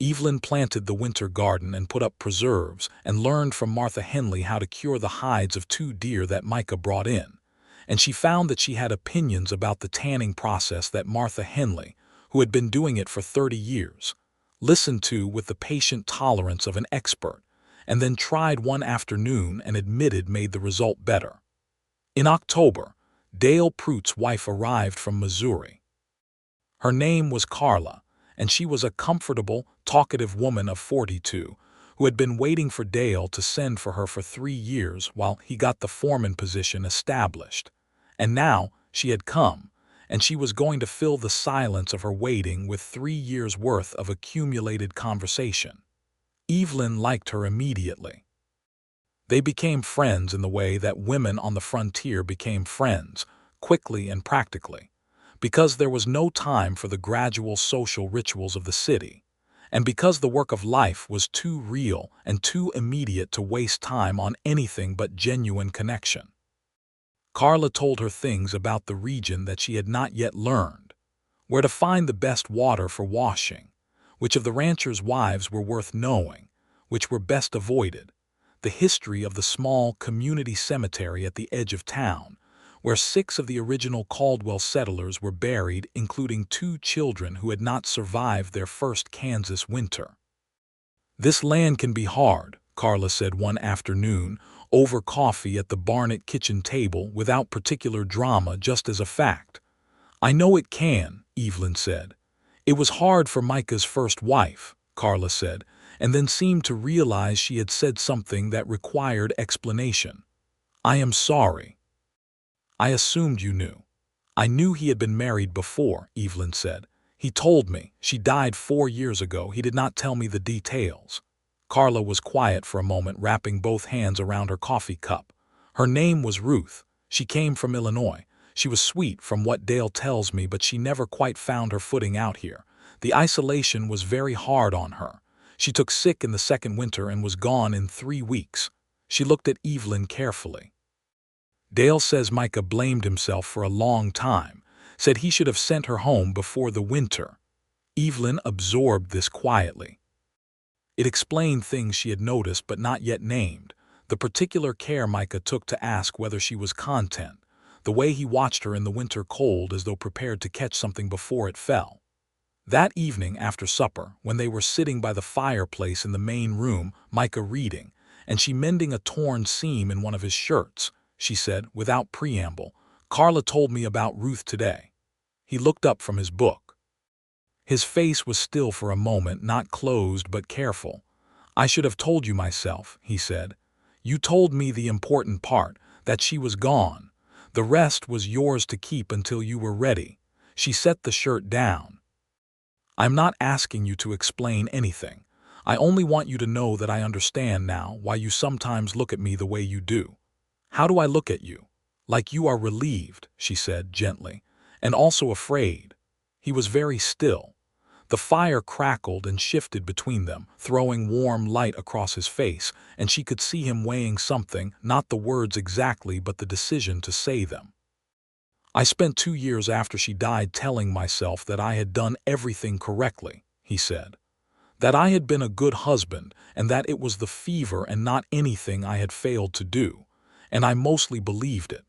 Evelyn planted the winter garden and put up preserves and learned from Martha Henley how to cure the hides of 2 deer that Micah brought in, and she found that she had opinions about the tanning process that Martha Henley, who had been doing it for 30 years, listened to with the patient tolerance of an expert, and then tried one afternoon and admitted made the result better. In October, Dale Pruitt's wife arrived from Missouri. Her name was Carla, and she was a comfortable, talkative woman of 42 who had been waiting for Dale to send for her for 3 years while he got the foreman position established, And now she had come, and she was going to fill the silence of her waiting with 3 years' worth of accumulated conversation. Evelyn liked her immediately. They became friends in the way that women on the frontier became friends, quickly and practically, because there was no time for the gradual social rituals of the city, and because the work of life was too real and too immediate to waste time on anything but genuine connection. Carla told her things about the region that she had not yet learned, where to find the best water for washing, which of the ranchers' wives were worth knowing, which were best avoided, the history of the small community cemetery at the edge of town, where 6 of the original Caldwell settlers were buried, including 2 children who had not survived their first Kansas winter. "This land can be hard," Carla said one afternoon, over coffee at the Barnett kitchen table without particular drama, just as a fact. "I know it can," Evelyn said. "It was hard for Micah's first wife," Carla said, and then seemed to realize she had said something that required explanation. "I am sorry." "I assumed you knew." "I knew he had been married before," Evelyn said. "He told me. She died 4 years ago. He did not tell me the details." Carla was quiet for a moment, wrapping both hands around her coffee cup. "Her name was Ruth. She came from Illinois. She was sweet, from what Dale tells me, but she never quite found her footing out here. The isolation was very hard on her. She took sick in the second winter and was gone in 3 weeks." She looked at Evelyn carefully. "Dale says Micah blamed himself for a long time, said he should have sent her home before the winter." Evelyn absorbed this quietly. It explained things she had noticed but not yet named, the particular care Micah took to ask whether she was content, the way he watched her in the winter cold as though prepared to catch something before it fell. That evening after supper, when they were sitting by the fireplace in the main room, Micah reading, and she mending a torn seam in one of his shirts, she said, without preamble, "Carla told me about Ruth today." He looked up from his book. His face was still for a moment, not closed but careful. "I should have told you myself," he said. "You told me the important part, that she was gone. The rest was yours to keep until you were ready." She set the shirt down. "I'm not asking you to explain anything. I only want you to know that I understand now why you sometimes look at me the way you do." "How do I look at you?" "Like you are relieved," she said gently, "and also afraid." He was very still. The fire crackled and shifted between them, throwing warm light across his face, and she could see him weighing something, not the words exactly but the decision to say them. "I spent 2 years after she died telling myself that I had done everything correctly," he said. "That I had been a good husband, and that it was the fever and not anything I had failed to do, and I mostly believed it.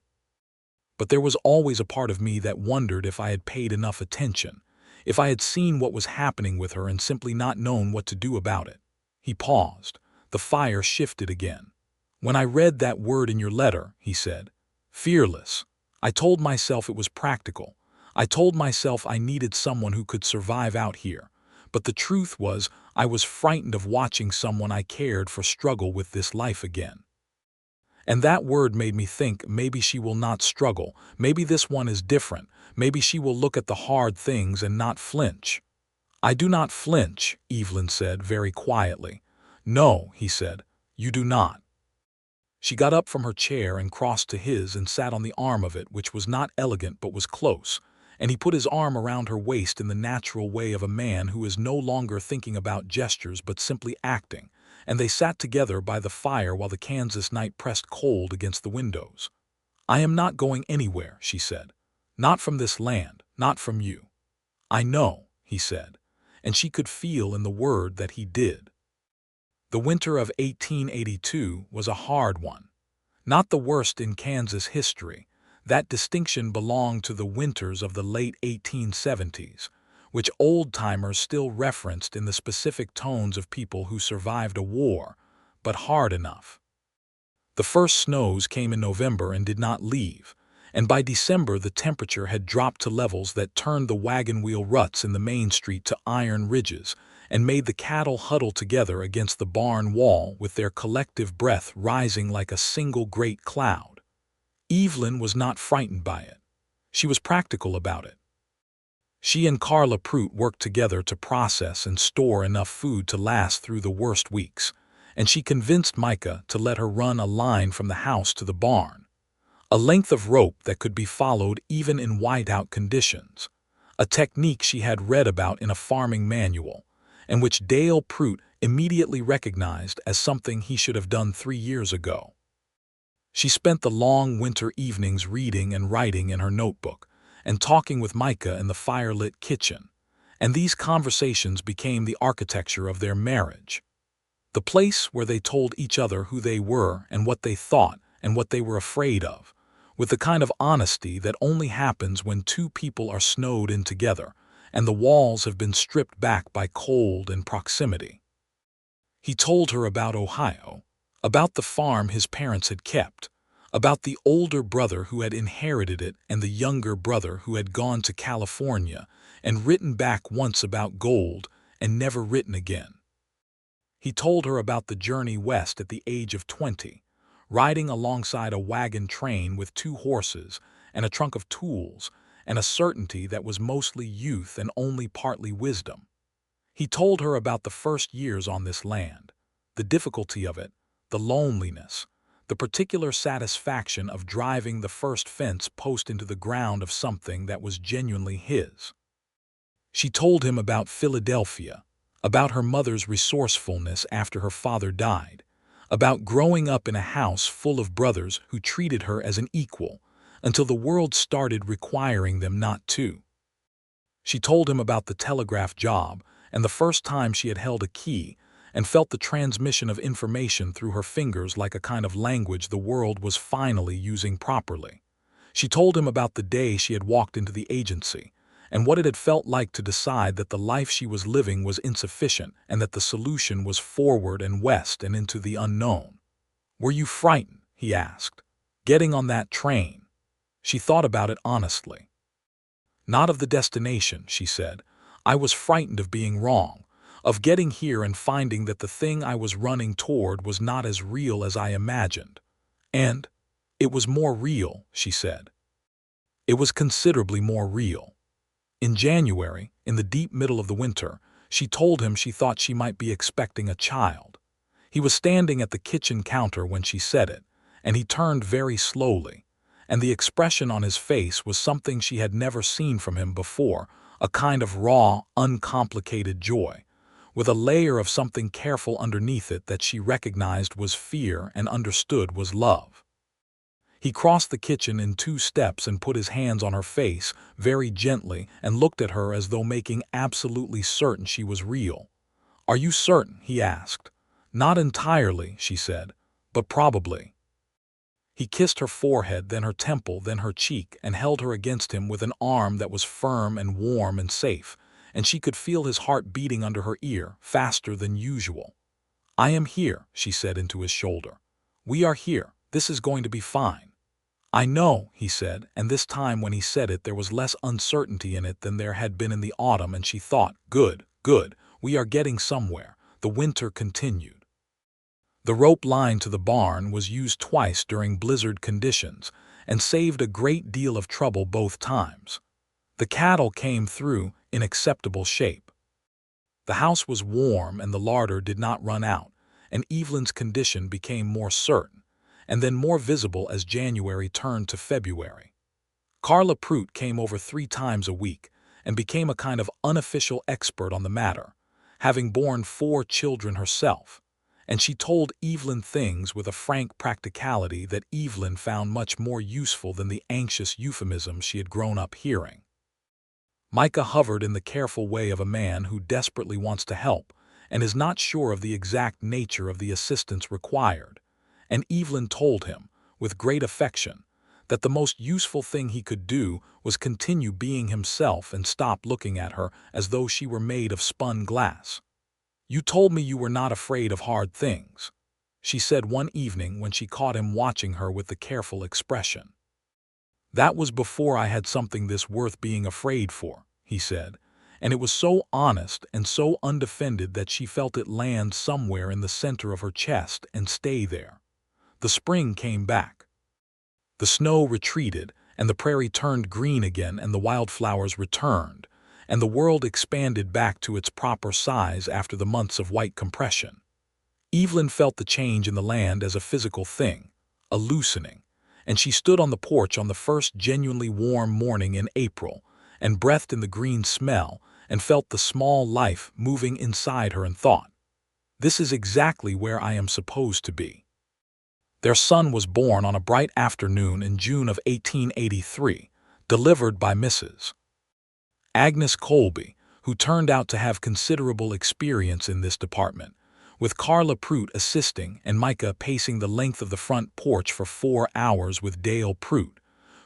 But there was always a part of me that wondered if I had paid enough attention, if I had seen what was happening with her and simply not known what to do about it." He paused. The fire shifted again. "When I read that word in your letter," he said, "fearless, I told myself it was practical. I told myself I needed someone who could survive out here. But the truth was, I was frightened of watching someone I cared for struggle with this life again. And that word made me think, maybe she will not struggle, maybe this one is different, maybe she will look at the hard things and not flinch." "I do not flinch," Evelyn said very quietly. "No," he said, "you do not." She got up from her chair and crossed to his and sat on the arm of it, which was not elegant but was close, and he put his arm around her waist in the natural way of a man who is no longer thinking about gestures but simply acting, and they sat together by the fire while the Kansas night pressed cold against the windows. "I am not going anywhere," she said. "Not from this land, not from you." "I know," he said, and she could feel in the word that he did. The winter of 1882 was a hard one. Not the worst in Kansas history. That distinction belonged to the winters of the late 1870s, which old-timers still referenced in the specific tones of people who survived a war, but hard enough. The first snows came in November and did not leave, and by December the temperature had dropped to levels that turned the wagon wheel ruts in the main street to iron ridges, and made the cattle huddle together against the barn wall with their collective breath rising like a single great cloud. Evelyn was not frightened by it. She was practical about it. She and Carla Prout worked together to process and store enough food to last through the worst weeks, and she convinced Micah to let her run a line from the house to the barn, a length of rope that could be followed even in whiteout conditions, a technique she had read about in a farming manual, and which Dale Prout immediately recognized as something he should have done 3 years ago. She spent the long winter evenings reading and writing in her notebook, and talking with Micah in the firelit kitchen, and these conversations became the architecture of their marriage. The place where they told each other who they were and what they thought and what they were afraid of, with the kind of honesty that only happens when two people are snowed in together and the walls have been stripped back by cold and proximity. He told her about Ohio, about the farm his parents had kept, about the older brother who had inherited it and the younger brother who had gone to California and written back once about gold and never written again. He told her about the journey west at the age of 20, riding alongside a wagon train with 2 horses and a trunk of tools and a certainty that was mostly youth and only partly wisdom. He told her about the first years on this land, the difficulty of it, the loneliness, the particular satisfaction of driving the first fence post into the ground of something that was genuinely his. She told him about Philadelphia, about her mother's resourcefulness after her father died, about growing up in a house full of brothers who treated her as an equal until the world started requiring them not to. She told him about the telegraph job and the first time she had held a key and felt the transmission of information through her fingers like a kind of language the world was finally using properly. She told him about the day she had walked into the agency and what it had felt like to decide that the life she was living was insufficient and that the solution was forward and west and into the unknown. "Were you frightened?" he asked. "Getting on that train?" She thought about it honestly. "Not of the destination," she said. "I was frightened of being wrong, of getting here and finding that the thing I was running toward was not as real as I imagined. And it was more real," she said. It was considerably more real. In January, in the deep middle of the winter, she told him she thought she might be expecting a child. He was standing at the kitchen counter when she said it, and he turned very slowly, and the expression on his face was something she had never seen from him before, a kind of raw, uncomplicated joy, with a layer of something careful underneath it that she recognized was fear and understood was love. He crossed the kitchen in 2 steps and put his hands on her face very gently and looked at her as though making absolutely certain she was real. "Are you certain?" he asked. "Not entirely," she said, "but probably." He kissed her forehead, then her temple, then her cheek, and held her against him with an arm that was firm and warm and safe, and she could feel his heart beating under her ear, faster than usual. "I am here," she said into his shoulder. "We are here. This is going to be fine." "I know," he said, and this time when he said it there was less uncertainty in it than there had been in the autumn, and she thought, "Good, good, we are getting somewhere." The winter continued. The rope line to the barn was used twice during blizzard conditions and saved a great deal of trouble both times. The cattle came through in acceptable shape. The house was warm and the larder did not run out, and Evelyn's condition became more certain, and then more visible as January turned to February. Carla Prout came over 3 times a week and became a kind of unofficial expert on the matter, having borne 4 children herself, and she told Evelyn things with a frank practicality that Evelyn found much more useful than the anxious euphemisms she had grown up hearing. Micah hovered in the careful way of a man who desperately wants to help and is not sure of the exact nature of the assistance required, and Evelyn told him, with great affection, that the most useful thing he could do was continue being himself and stop looking at her as though she were made of spun glass. "You told me you were not afraid of hard things," she said one evening when she caught him watching her with the careful expression. "That was before I had something this worth being afraid for," he said, and it was so honest and so undefended that she felt it land somewhere in the center of her chest and stay there. The spring came back. The snow retreated, and the prairie turned green again, and the wildflowers returned, and the world expanded back to its proper size after the months of white compression. Evelyn felt the change in the land as a physical thing, a loosening, and she stood on the porch on the first genuinely warm morning in April, and breathed in the green smell, and felt the small life moving inside her, and thought, "This is exactly where I am supposed to be." Their son was born on a bright afternoon in June of 1883, delivered by Mrs. Agnes Colby, who turned out to have considerable experience in this department, with Carla Prout assisting and Micah pacing the length of the front porch for 4 hours with Dale Prout,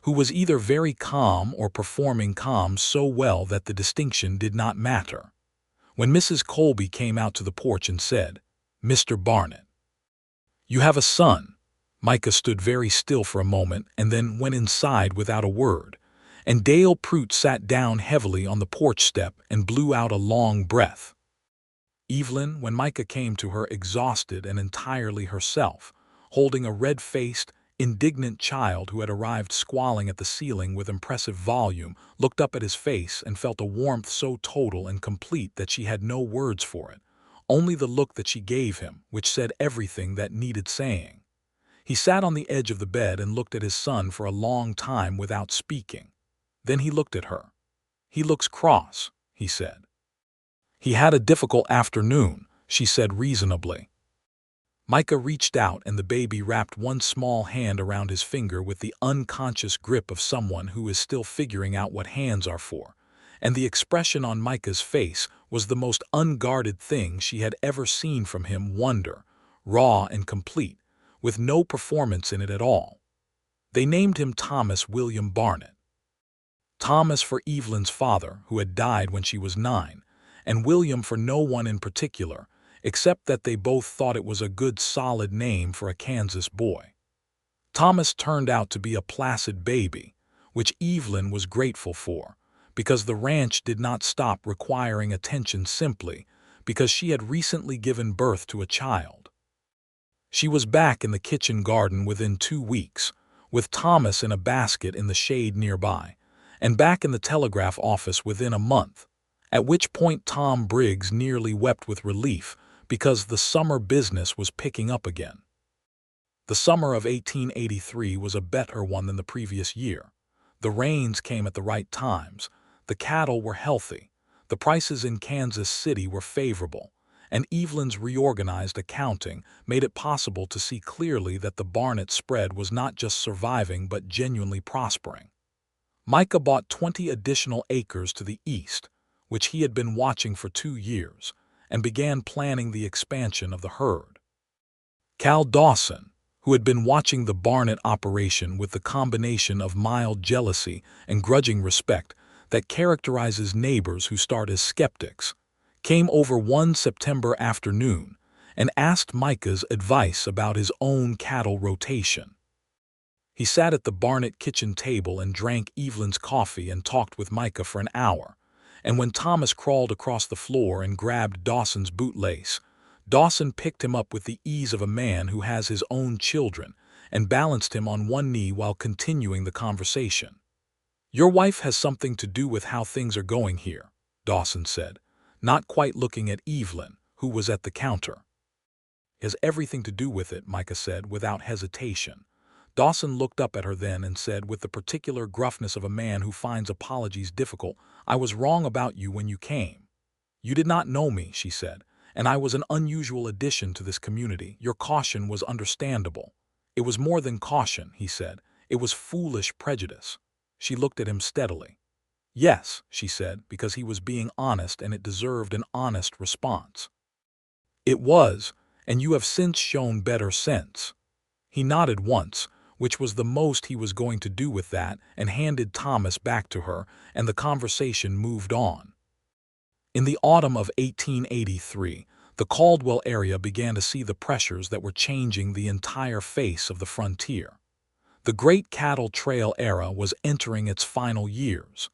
who was either very calm or performing calm so well that the distinction did not matter. When Mrs. Colby came out to the porch and said, "Mr. Barnett, you have a son," Micah stood very still for a moment and then went inside without a word, and Dale Prout sat down heavily on the porch step and blew out a long breath. Evelyn, when Micah came to her exhausted and entirely herself, holding a red-faced, indignant child who had arrived squalling at the ceiling with impressive volume, looked up at his face and felt a warmth so total and complete that she had no words for it, only the look that she gave him, which said everything that needed saying. He sat on the edge of the bed and looked at his son for a long time without speaking. Then he looked at her. "He looks cross," he said. "He had a difficult afternoon," she said reasonably. Micah reached out, and the baby wrapped one small hand around his finger with the unconscious grip of someone who is still figuring out what hands are for, and the expression on Micah's face was the most unguarded thing she had ever seen from him, wonder, raw and complete, with no performance in it at all. They named him Thomas William Barnett. Thomas for Evelyn's father, who had died when she was 9, and William for no one in particular, except that they both thought it was a good solid name for a Kansas boy. Thomas turned out to be a placid baby, which Evelyn was grateful for, because the ranch did not stop requiring attention simply because she had recently given birth to a child. She was back in the kitchen garden within 2 weeks, with Thomas in a basket in the shade nearby, and back in the telegraph office within a month, at which point Tom Briggs nearly wept with relief because the summer business was picking up again. The summer of 1883 was a better one than the previous year. The rains came at the right times, the cattle were healthy, the prices in Kansas City were favorable, and Evelyn's reorganized accounting made it possible to see clearly that the Barnett spread was not just surviving but genuinely prospering. Micah bought 20 additional acres to the east, which he had been watching for 2 years, and began planning the expansion of the herd. Cal Dawson, who had been watching the Barnett operation with the combination of mild jealousy and grudging respect that characterizes neighbors who start as skeptics, came over one September afternoon and asked Micah's advice about his own cattle rotation. He sat at the Barnett kitchen table and drank Evelyn's coffee and talked with Micah for an hour, and when Thomas crawled across the floor and grabbed Dawson's bootlace, Dawson picked him up with the ease of a man who has his own children and balanced him on one knee while continuing the conversation. "Your wife has something to do with how things are going here," Dawson said, not quite looking at Evelyn, who was at the counter. "Has everything to do with it," Micah said without hesitation. Dawson looked up at her then and said with the particular gruffness of a man who finds apologies difficult, "I was wrong about you when you came. You did not know me," she said, "and I was an unusual addition to this community. Your caution was understandable." "It was more than caution," he said. "It was foolish prejudice." She looked at him steadily. "Yes," she said, because he was being honest and it deserved an honest response. "It was, and you have since shown better sense." He nodded once, which was the most he was going to do with that, and handed Thomas back to her, and the conversation moved on. In the autumn of 1883, the Caldwell area began to see the pressures that were changing the entire face of the frontier. The Great Cattle Trail era was entering its final years.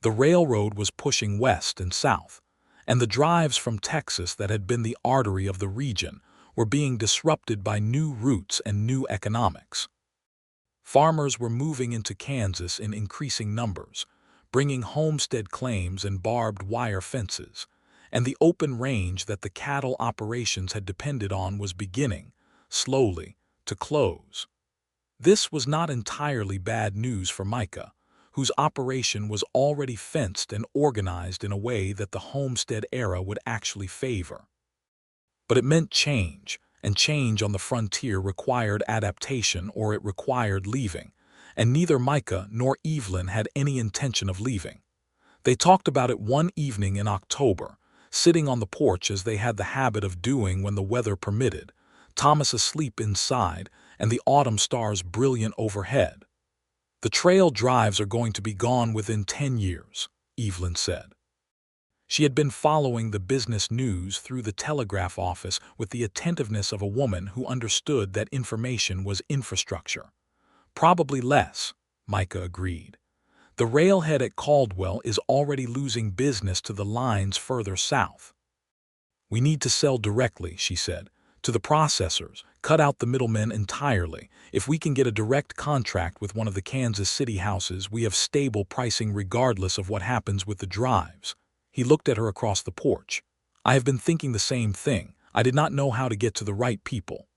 The railroad was pushing west and south, and the drives from Texas that had been the artery of the region were being disrupted by new routes and new economics. Farmers were moving into Kansas in increasing numbers, bringing homestead claims and barbed wire fences, and the open range that the cattle operations had depended on was beginning, slowly, to close. This was not entirely bad news for Micah, whose operation was already fenced and organized in a way that the homestead era would actually favor. But it meant change, and change on the frontier required adaptation or it required leaving, and neither Micah nor Evelyn had any intention of leaving. They talked about it one evening in October, sitting on the porch as they had the habit of doing when the weather permitted, Thomas asleep inside and the autumn stars brilliant overhead. "The trail drives are going to be gone within 10 years, Evelyn said. She had been following the business news through the telegraph office with the attentiveness of a woman who understood that information was infrastructure. "Probably less," Micah agreed. "The railhead at Caldwell is already losing business to the lines further south." "We need to sell directly," she said, "to the processors, cut out the middlemen entirely. If we can get a direct contract with one of the Kansas City houses, we have stable pricing regardless of what happens with the drives." He looked at her across the porch. "I have been thinking the same thing. I did not know how to get to the right people."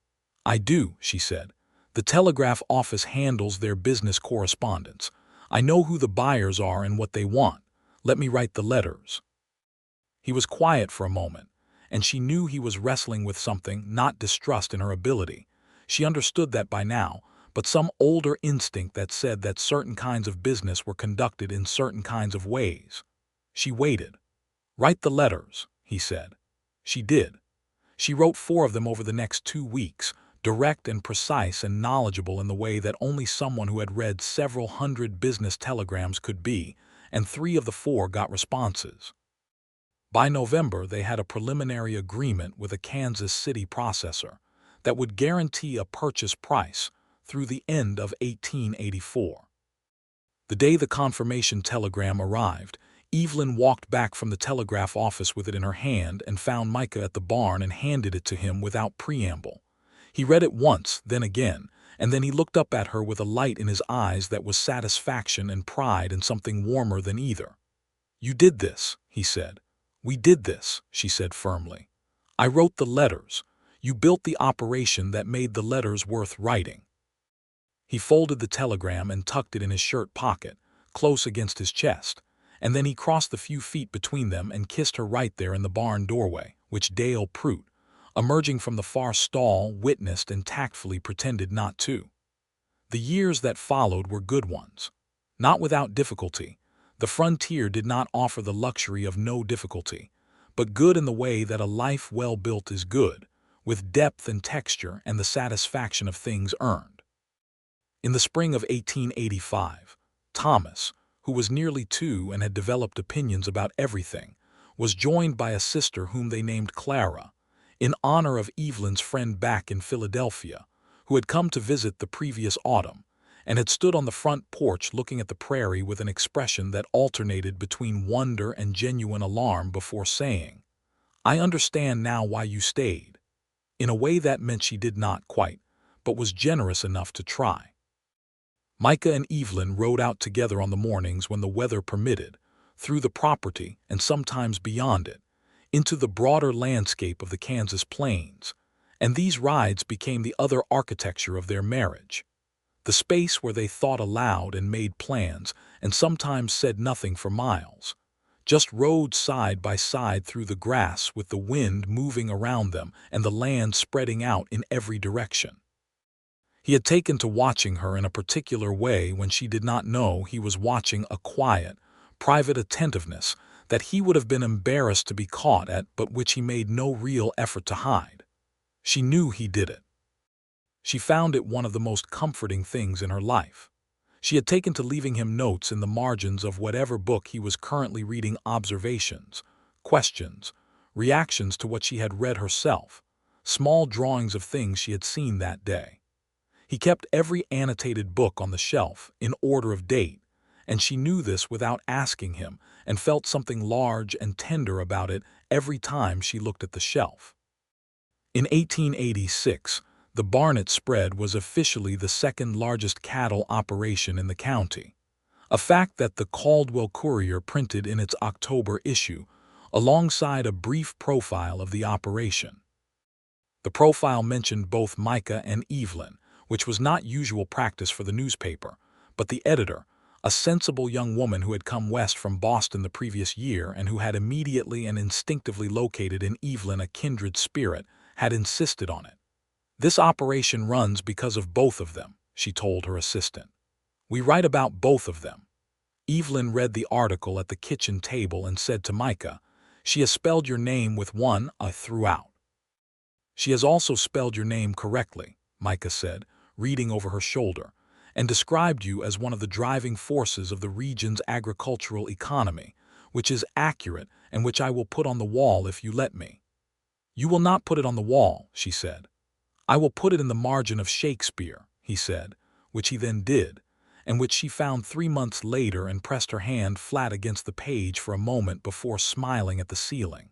"I do," she said. "The telegraph office handles their business correspondence. I know who the buyers are and what they want. Let me write the letters." He was quiet for a moment, and she knew he was wrestling with something, not distrust in her ability. She understood that by now, but some older instinct that said that certain kinds of business were conducted in certain kinds of ways. She waited. "Write the letters," he said. She did. She wrote 4 of them over the next 2 weeks, direct and precise and knowledgeable in the way that only someone who had read several hundred business telegrams could be, and 3 of the 4 got responses. By November, they had a preliminary agreement with a Kansas City processor that would guarantee a purchase price through the end of 1884. The day the confirmation telegram arrived, Evelyn walked back from the telegraph office with it in her hand and found Micah at the barn and handed it to him without preamble. He read it once, then again, and then he looked up at her with a light in his eyes that was satisfaction and pride and something warmer than either. "You did this," he said. "We did this," she said firmly. "I wrote the letters. You built the operation that made the letters worth writing." He folded the telegram and tucked it in his shirt pocket, close against his chest, and then he crossed the few feet between them and kissed her right there in the barn doorway, which Dale Prout, emerging from the far stall, witnessed and tactfully pretended not to. The years that followed were good ones. Not without difficulty. The frontier did not offer the luxury of no difficulty, but good in the way that a life well built is good, with depth and texture and the satisfaction of things earned. In the spring of 1885, Thomas, who was nearly 2 and had developed opinions about everything, was joined by a sister whom they named Clara, in honor of Evelyn's friend back in Philadelphia, who had come to visit the previous autumn, and had stood on the front porch looking at the prairie with an expression that alternated between wonder and genuine alarm before saying, "I understand now why you stayed," in a way that meant she did not quite, but was generous enough to try. Micah and Evelyn rode out together on the mornings when the weather permitted, through the property and sometimes beyond it, into the broader landscape of the Kansas plains, and these rides became the other architecture of their marriage. The space where they thought aloud and made plans and sometimes said nothing for miles, just rode side by side through the grass with the wind moving around them and the land spreading out in every direction. He had taken to watching her in a particular way when she did not know he was watching, a quiet, private attentiveness that he would have been embarrassed to be caught at but which he made no real effort to hide. She knew he did it. She found it one of the most comforting things in her life. She had taken to leaving him notes in the margins of whatever book he was currently reading, observations, questions, reactions to what she had read herself, small drawings of things she had seen that day. He kept every annotated book on the shelf, in order of date, and she knew this without asking him and felt something large and tender about it every time she looked at the shelf. In 1886, The Barnett spread was officially the second largest cattle operation in the county, a fact that the Caldwell Courier printed in its October issue, alongside a brief profile of the operation. The profile mentioned both Micah and Evelyn, which was not usual practice for the newspaper, but the editor, a sensible young woman who had come west from Boston the previous year and who had immediately and instinctively located in Evelyn a kindred spirit, had insisted on it. "This operation runs because of both of them," she told her assistant. "We write about both of them." Evelyn read the article at the kitchen table and said to Micah, "She has spelled your name with one throughout." "She has also spelled your name correctly," Micah said, reading over her shoulder, "and described you as one of the driving forces of the region's agricultural economy, which is accurate and which I will put on the wall if you let me." "You will not put it on the wall," she said. "I will put it in the margin of Shakespeare," he said, which he then did, and which she found 3 months later and pressed her hand flat against the page for a moment before smiling at the ceiling.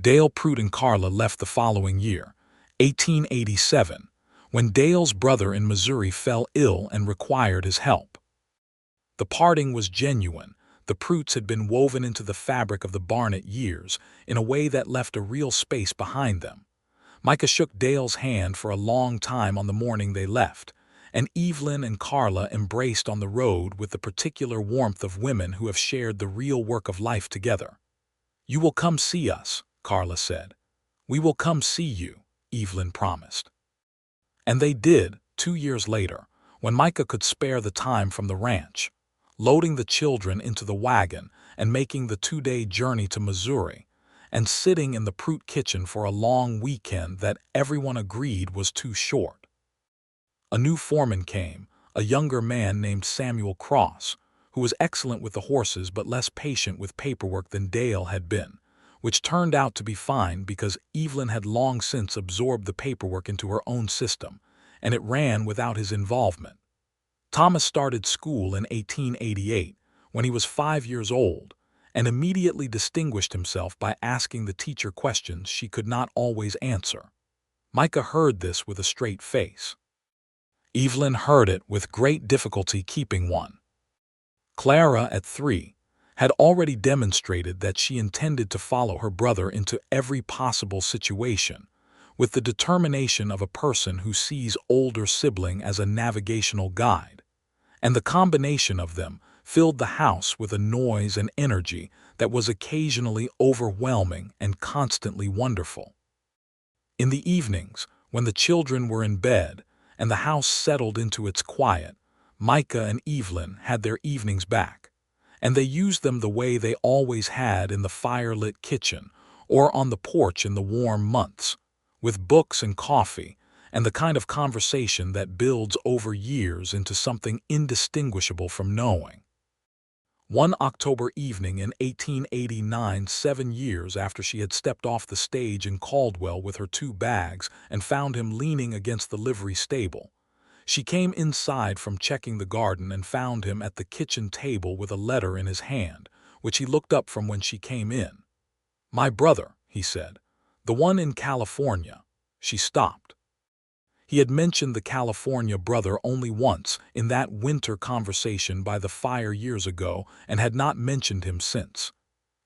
Dale, Prute, and Carla left the following year, 1887, when Dale's brother in Missouri fell ill and required his help. The parting was genuine. The Prutes had been woven into the fabric of the Barnett years in a way that left a real space behind them. Micah shook Dale's hand for a long time on the morning they left, and Evelyn and Carla embraced on the road with the particular warmth of women who have shared the real work of life together. "You will come see us," Carla said. "We will come see you," Evelyn promised. And they did, 2 years later, when Micah could spare the time from the ranch, loading the children into the wagon and making the 2-day journey to Missouri, and sitting in the Prute kitchen for a long weekend that everyone agreed was too short. A new foreman came, a younger man named Samuel Cross, who was excellent with the horses but less patient with paperwork than Dale had been, which turned out to be fine because Evelyn had long since absorbed the paperwork into her own system, and it ran without his involvement. Thomas started school in 1888, when he was 5 years old, and immediately distinguished himself by asking the teacher questions she could not always answer. Micah heard this with a straight face. Evelyn heard it with great difficulty keeping one. Clara, at 3, had already demonstrated that she intended to follow her brother into every possible situation, with the determination of a person who sees older sibling as a navigational guide, and the combination of them filled the house with a noise and energy that was occasionally overwhelming and constantly wonderful. In the evenings, when the children were in bed and the house settled into its quiet, Micah and Evelyn had their evenings back, and they used them the way they always had in the fire-lit kitchen or on the porch in the warm months, with books and coffee and the kind of conversation that builds over years into something indistinguishable from knowing. One October evening in 1889, 7 years after she had stepped off the stage in Caldwell with her 2 bags and found him leaning against the livery stable, she came inside from checking the garden and found him at the kitchen table with a letter in his hand, which he looked up from when she came in. "My brother," he said, "the one in California." She stopped. He had mentioned the California brother only once in that winter conversation by the fire years ago and had not mentioned him since.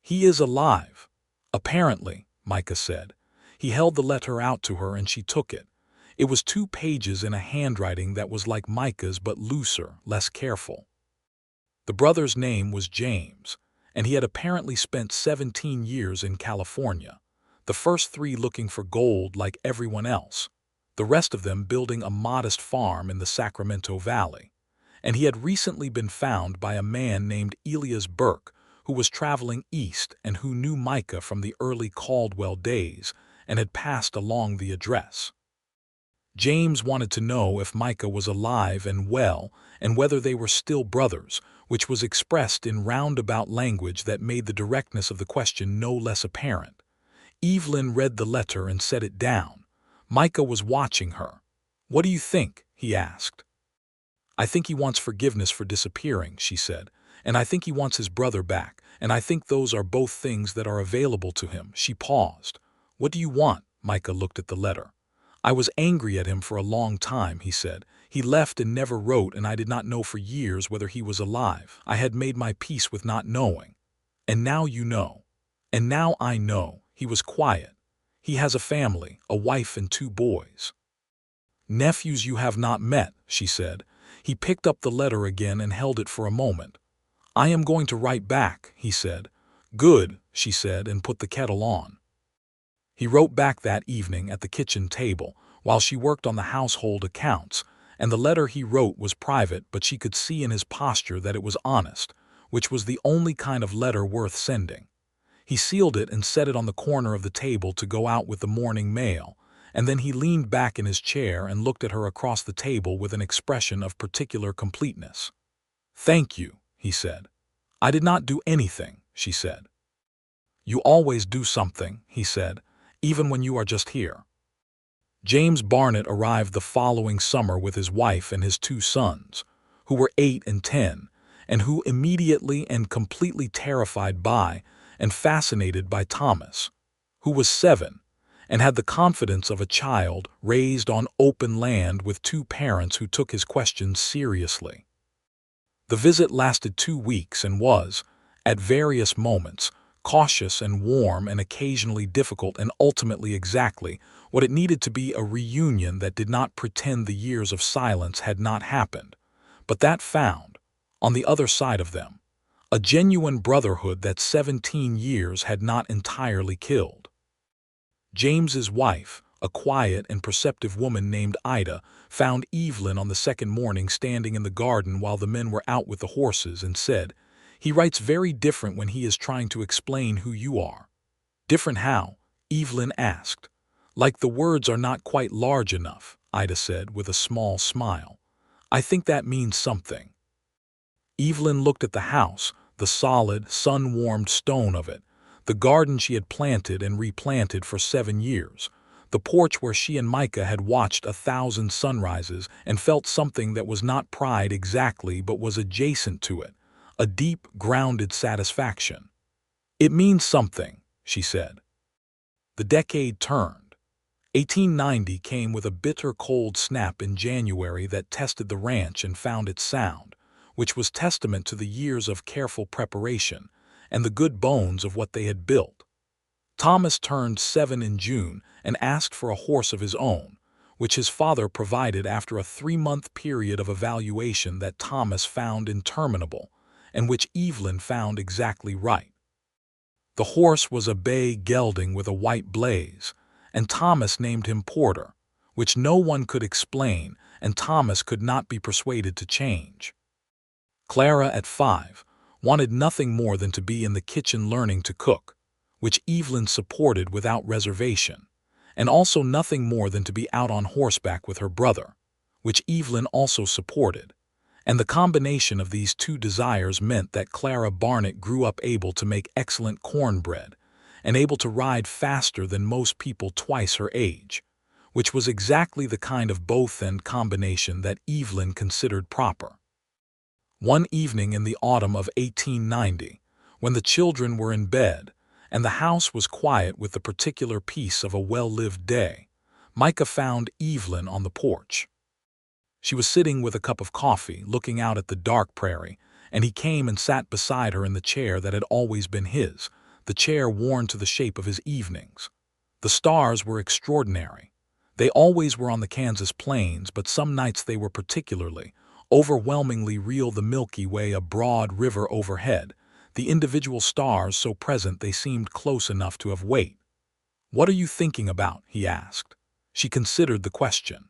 "He is alive." "Apparently," Micah said. He held the letter out to her and she took it. It was 2 pages in a handwriting that was like Micah's but looser, less careful. The brother's name was James, and he had apparently spent 17 years in California, the first 3 looking for gold like everyone else, the rest of them building a modest farm in the Sacramento Valley, and he had recently been found by a man named Elias Burke, who was traveling east and who knew Micah from the early Caldwell days and had passed along the address. James wanted to know if Micah was alive and well and whether they were still brothers, which was expressed in roundabout language that made the directness of the question no less apparent. Evelyn read the letter and set it down. Micah was watching her. "What do you think?" he asked. "I think he wants forgiveness for disappearing," she said, "and I think he wants his brother back, and I think those are both things that are available to him." She paused. "What do you want?" Micah looked at the letter. I was angry at him for a long time, he said. He left and never wrote, and I did not know for years whether he was alive. I had made my peace with not knowing. And now you know. And now I know. He was quiet. He has a family, a wife and 2 boys. Nephews you have not met, she said. He picked up the letter again and held it for a moment. I am going to write back, he said. Good, she said, and put the kettle on. He wrote back that evening at the kitchen table while she worked on the household accounts, and the letter he wrote was private, but she could see in his posture that it was honest, which was the only kind of letter worth sending. He sealed it and set it on the corner of the table to go out with the morning mail, and then he leaned back in his chair and looked at her across the table with an expression of particular completeness. Thank you, he said. I did not do anything, she said. You always do something, he said, even when you are just here. James Barnett arrived the following summer with his wife and his 2 sons, who were 8 and 10, and who immediately and completely terrified by and fascinated by Thomas, who was 7, and had the confidence of a child raised on open land with 2 parents who took his questions seriously. The visit lasted 2 weeks and was, at various moments, cautious and warm and occasionally difficult, and ultimately exactly what it needed to be: a reunion that did not pretend the years of silence had not happened, but that found, on the other side of them, a genuine brotherhood that 17 years had not entirely killed. James's wife, a quiet and perceptive woman named Ida, found Evelyn on the second morning standing in the garden while the men were out with the horses, and said, "He writes very different when he is trying to explain who you are." "Different how?" Evelyn asked. "Like the words are not quite large enough," Ida said with a small smile. "I think that means something." Evelyn looked at the house, the solid, sun-warmed stone of it, the garden she had planted and replanted for 7 years, the porch where she and Micah had watched 1,000 sunrises, and felt something that was not pride exactly but was adjacent to it, a deep, grounded satisfaction. "It means something," she said. The decade turned. 1890 came with a bitter cold snap in January that tested the ranch and found it sound, which was testament to the years of careful preparation and the good bones of what they had built. Thomas turned 7 in June and asked for a horse of his own, which his father provided after a 3-month period of evaluation that Thomas found interminable, and which Evelyn found exactly right. The horse was a bay gelding with a white blaze, and Thomas named him Porter, which no one could explain, and Thomas could not be persuaded to change. Clara, at 5, wanted nothing more than to be in the kitchen learning to cook, which Evelyn supported without reservation, and also nothing more than to be out on horseback with her brother, which Evelyn also supported, and the combination of these 2 desires meant that Clara Barnett grew up able to make excellent cornbread and able to ride faster than most people twice her age, which was exactly the kind of both-and combination that Evelyn considered proper. One evening in the autumn of 1890, when the children were in bed, and the house was quiet with the particular peace of a well-lived day, Micah found Evelyn on the porch. She was sitting with a cup of coffee, looking out at the dark prairie, and he came and sat beside her in the chair that had always been his, the chair worn to the shape of his evenings. The stars were extraordinary. They always were on the Kansas plains, but some nights they were particularly, overwhelmingly real: the Milky Way, a broad river overhead, the individual stars so present they seemed close enough to have weight. "What are you thinking about?" he asked. She considered the question.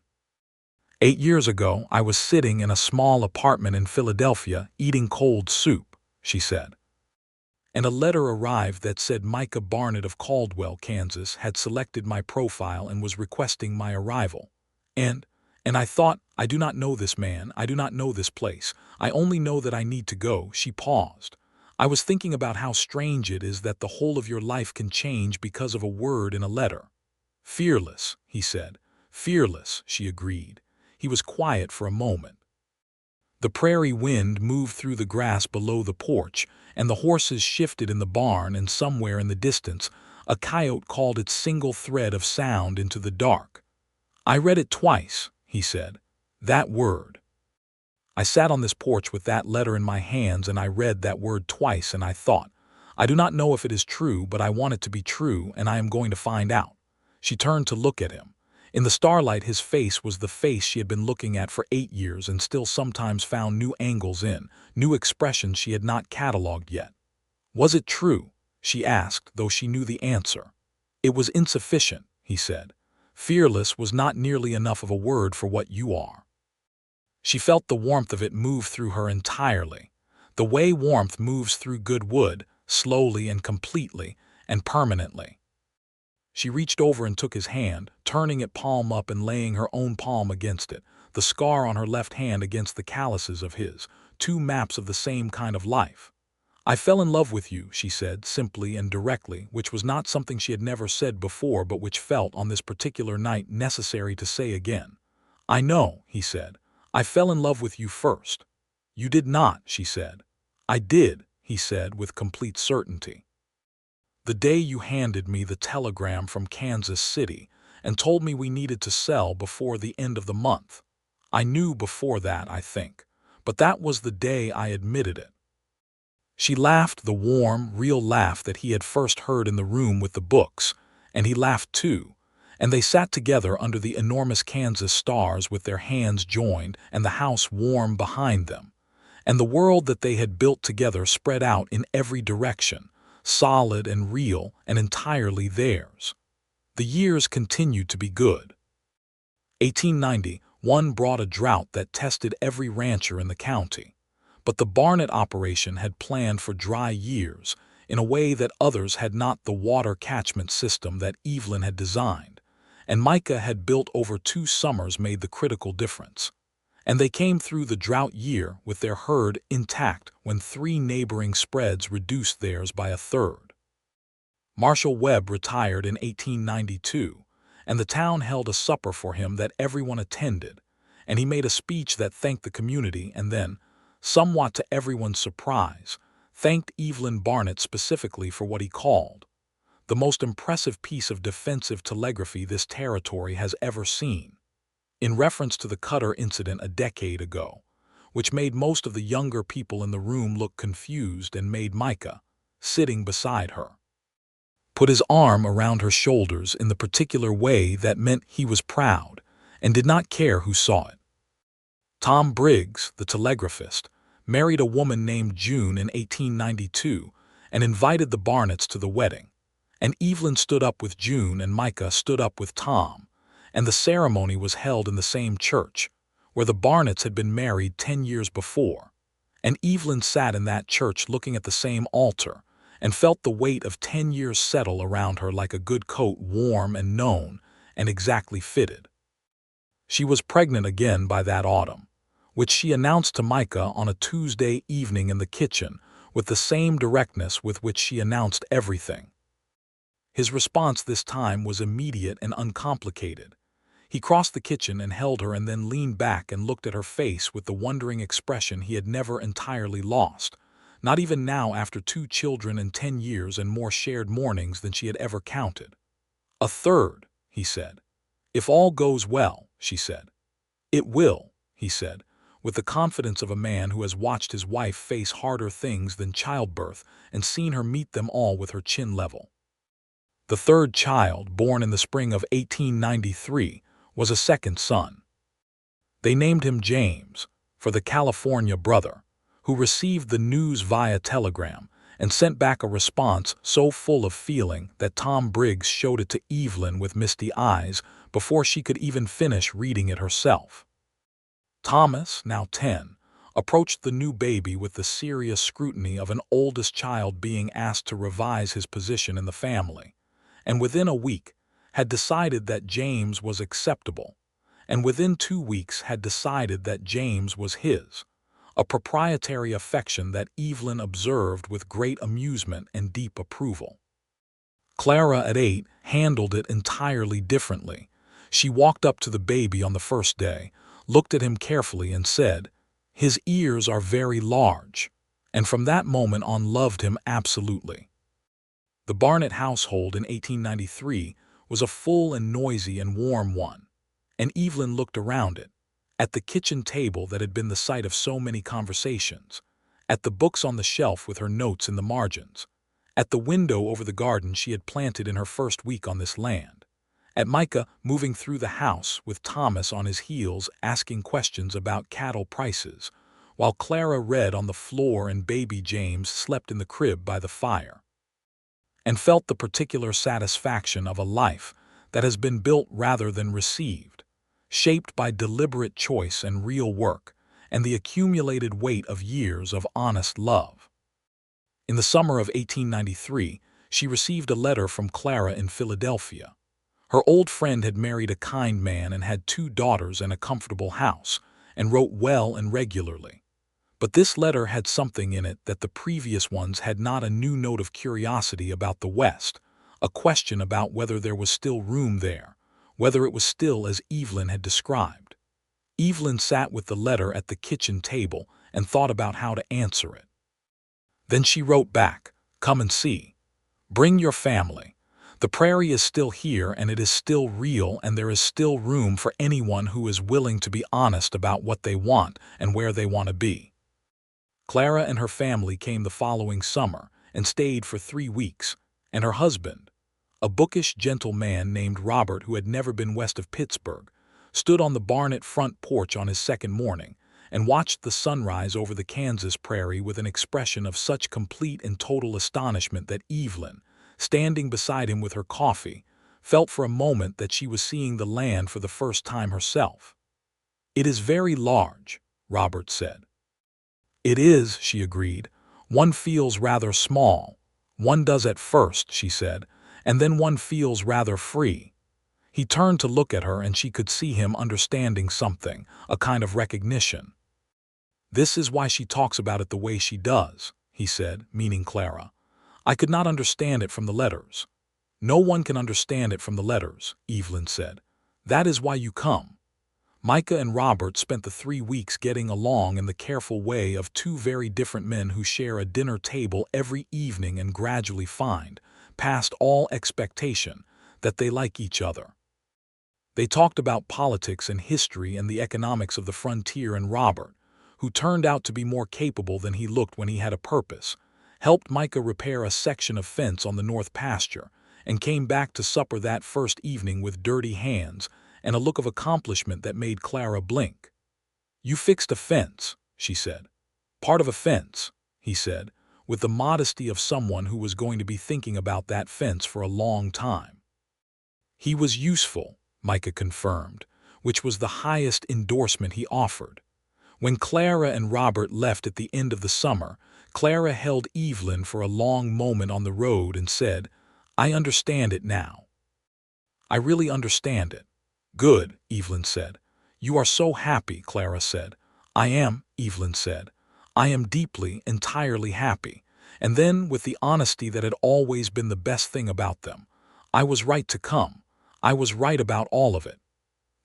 8 years ago, I was sitting in a small apartment in Philadelphia eating cold soup, she said. And a letter arrived that said Micah Barnett of Caldwell, Kansas, had selected my profile and was requesting my arrival. And I thought, I do not know this man, I do not know this place, I only know that I need to go. She paused. I was thinking about how strange it is that the whole of your life can change because of a word in a letter. Fearless, he said. Fearless, she agreed. He was quiet for a moment. The prairie wind moved through the grass below the porch, and the horses shifted in the barn, and somewhere in the distance, a coyote called its single thread of sound into the dark. "I read it twice," he said. "That word. I sat on this porch with that letter in my hands and I read that word twice and I thought, I do not know if it is true, but I want it to be true and I am going to find out." She turned to look at him. In the starlight, his face was the face she had been looking at for 8 years and still sometimes found new angles in, new expressions she had not catalogued yet. "Was it true?" she asked, though she knew the answer. "It was insufficient," he said. "Fearless was not nearly enough of a word for what you are." She felt the warmth of it move through her entirely, the way warmth moves through good wood, slowly and completely and permanently. She reached over and took his hand, turning it palm up and laying her own palm against it, the scar on her left hand against the calluses of his, two maps of the same kind of life. "I fell in love with you," she said, simply and directly, which was not something she had never said before but which felt on this particular night necessary to say again. "I know," he said. "I fell in love with you first." "You did not," she said. "I did," he said with complete certainty. "The day you handed me the telegram from Kansas City and told me we needed to sell before the end of the month. I knew before that, I think, but that was the day I admitted it." She laughed, the warm, real laugh that he had first heard in the room with the books, and he laughed too, and they sat together under the enormous Kansas stars with their hands joined and the house warm behind them, and the world that they had built together spread out in every direction, solid and real and entirely theirs. The years continued to be good. 1891 brought a drought that tested every rancher in the county. But the Barnett operation had planned for dry years in a way that others had not. The water catchment system that Evelyn had designed and Micah had built over 2 summers made the critical difference. And they came through the drought year with their herd intact when 3 neighboring spreads reduced theirs by a third. Marshall Webb retired in 1892, and the town held a supper for him that everyone attended, and he made a speech that thanked the community and then, somewhat to everyone's surprise, thanked Evelyn Bailey specifically for what he called the most impressive piece of defensive telegraphy this territory has ever seen, in reference to the Cutter incident a decade ago, which made most of the younger people in the room look confused and made Micah, sitting beside her, put his arm around her shoulders in the particular way that meant he was proud and did not care who saw it. Tom Briggs, the telegraphist, married a woman named June in 1892 and invited the Barnetts to the wedding, and Evelyn stood up with June and Micah stood up with Tom, and the ceremony was held in the same church, where the Barnetts had been married 10 years before, and Evelyn sat in that church looking at the same altar and felt the weight of 10 years settle around her like a good coat, warm and known and exactly fitted. She was pregnant again by that autumn, which she announced to Micah on a Tuesday evening in the kitchen with the same directness with which she announced everything. His response this time was immediate and uncomplicated. He crossed the kitchen and held her and then leaned back and looked at her face with the wondering expression he had never entirely lost, not even now after 2 children and 10 years and more shared mornings than she had ever counted. "A third," he said. "If all goes well," she said. "It will," he said, with the confidence of a man who has watched his wife face harder things than childbirth and seen her meet them all with her chin level. The third child, born in the spring of 1893, was a second son. They named him James, for the California brother, who received the news via telegram and sent back a response so full of feeling that Tom Briggs showed it to Evelyn with misty eyes before she could even finish reading it herself. Thomas, now 10, approached the new baby with the serious scrutiny of an oldest child being asked to revise his position in the family, and within a week had decided that James was acceptable, and within 2 weeks had decided that James was his, a proprietary affection that Evelyn observed with great amusement and deep approval. Clara, at 8, handled it entirely differently. She walked up to the baby on the first day, looked at him carefully and said, "His ears are very large," and from that moment on loved him absolutely. The Barnett household in 1893 was a full and noisy and warm one. And Evelyn looked around it, at the kitchen table that had been the site of so many conversations, at the books on the shelf with her notes in the margins, at the window over the garden she had planted in her first week on this land, at Micah moving through the house with Thomas on his heels asking questions about cattle prices, while Clara read on the floor and baby James slept in the crib by the fire, and felt the particular satisfaction of a life that has been built rather than received, shaped by deliberate choice and real work, and the accumulated weight of years of honest love. In the summer of 1893, she received a letter from Clara in Philadelphia. Her old friend had married a kind man and had 2 daughters and a comfortable house, and wrote well and regularly. But this letter had something in it that the previous ones had not: a new note of curiosity about the West, a question about whether there was still room there, whether it was still as Evelyn had described. Evelyn sat with the letter at the kitchen table and thought about how to answer it. Then she wrote back, "Come and see. Bring your family. The prairie is still here and it is still real, and there is still room for anyone who is willing to be honest about what they want and where they want to be." Clara and her family came the following summer and stayed for 3 weeks, and her husband, a bookish, gentle man named Robert who had never been west of Pittsburgh, stood on the Barnett front porch on his second morning and watched the sunrise over the Kansas prairie with an expression of such complete and total astonishment that Evelyn, standing beside him with her coffee, felt for a moment that she was seeing the land for the first time herself. "It is very large," Robert said. "It is," she agreed. "One feels rather small. One does at first," she said, "and then one feels rather free." He turned to look at her and she could see him understanding something, a kind of recognition. "This is why she talks about it the way she does," he said, meaning Clara. "I could not understand it from the letters." "No one can understand it from the letters," Evelyn said. "That is why you come." Micah and Robert spent the 3 weeks getting along in the careful way of 2 very different men who share a dinner table every evening and gradually find, past all expectation, that they like each other. They talked about politics and history and the economics of the frontier, and Robert, who turned out to be more capable than he looked when he had a purpose, helped Micah repair a section of fence on the north pasture, and came back to supper that first evening with dirty hands and a look of accomplishment that made Clara blink. "You fixed a fence," she said. "Part of a fence," he said, with the modesty of someone who was going to be thinking about that fence for a long time. He was useful, Micah confirmed, which was the highest endorsement he offered. When Clara and Robert left at the end of the summer, Clara held Evelyn for a long moment on the road and said, "I understand it now. I really understand it." "Good," Evelyn said. "You are so happy," Clara said. "I am," Evelyn said. "I am deeply, entirely happy." And then, with the honesty that had always been the best thing about them, "I was right to come. I was right about all of it."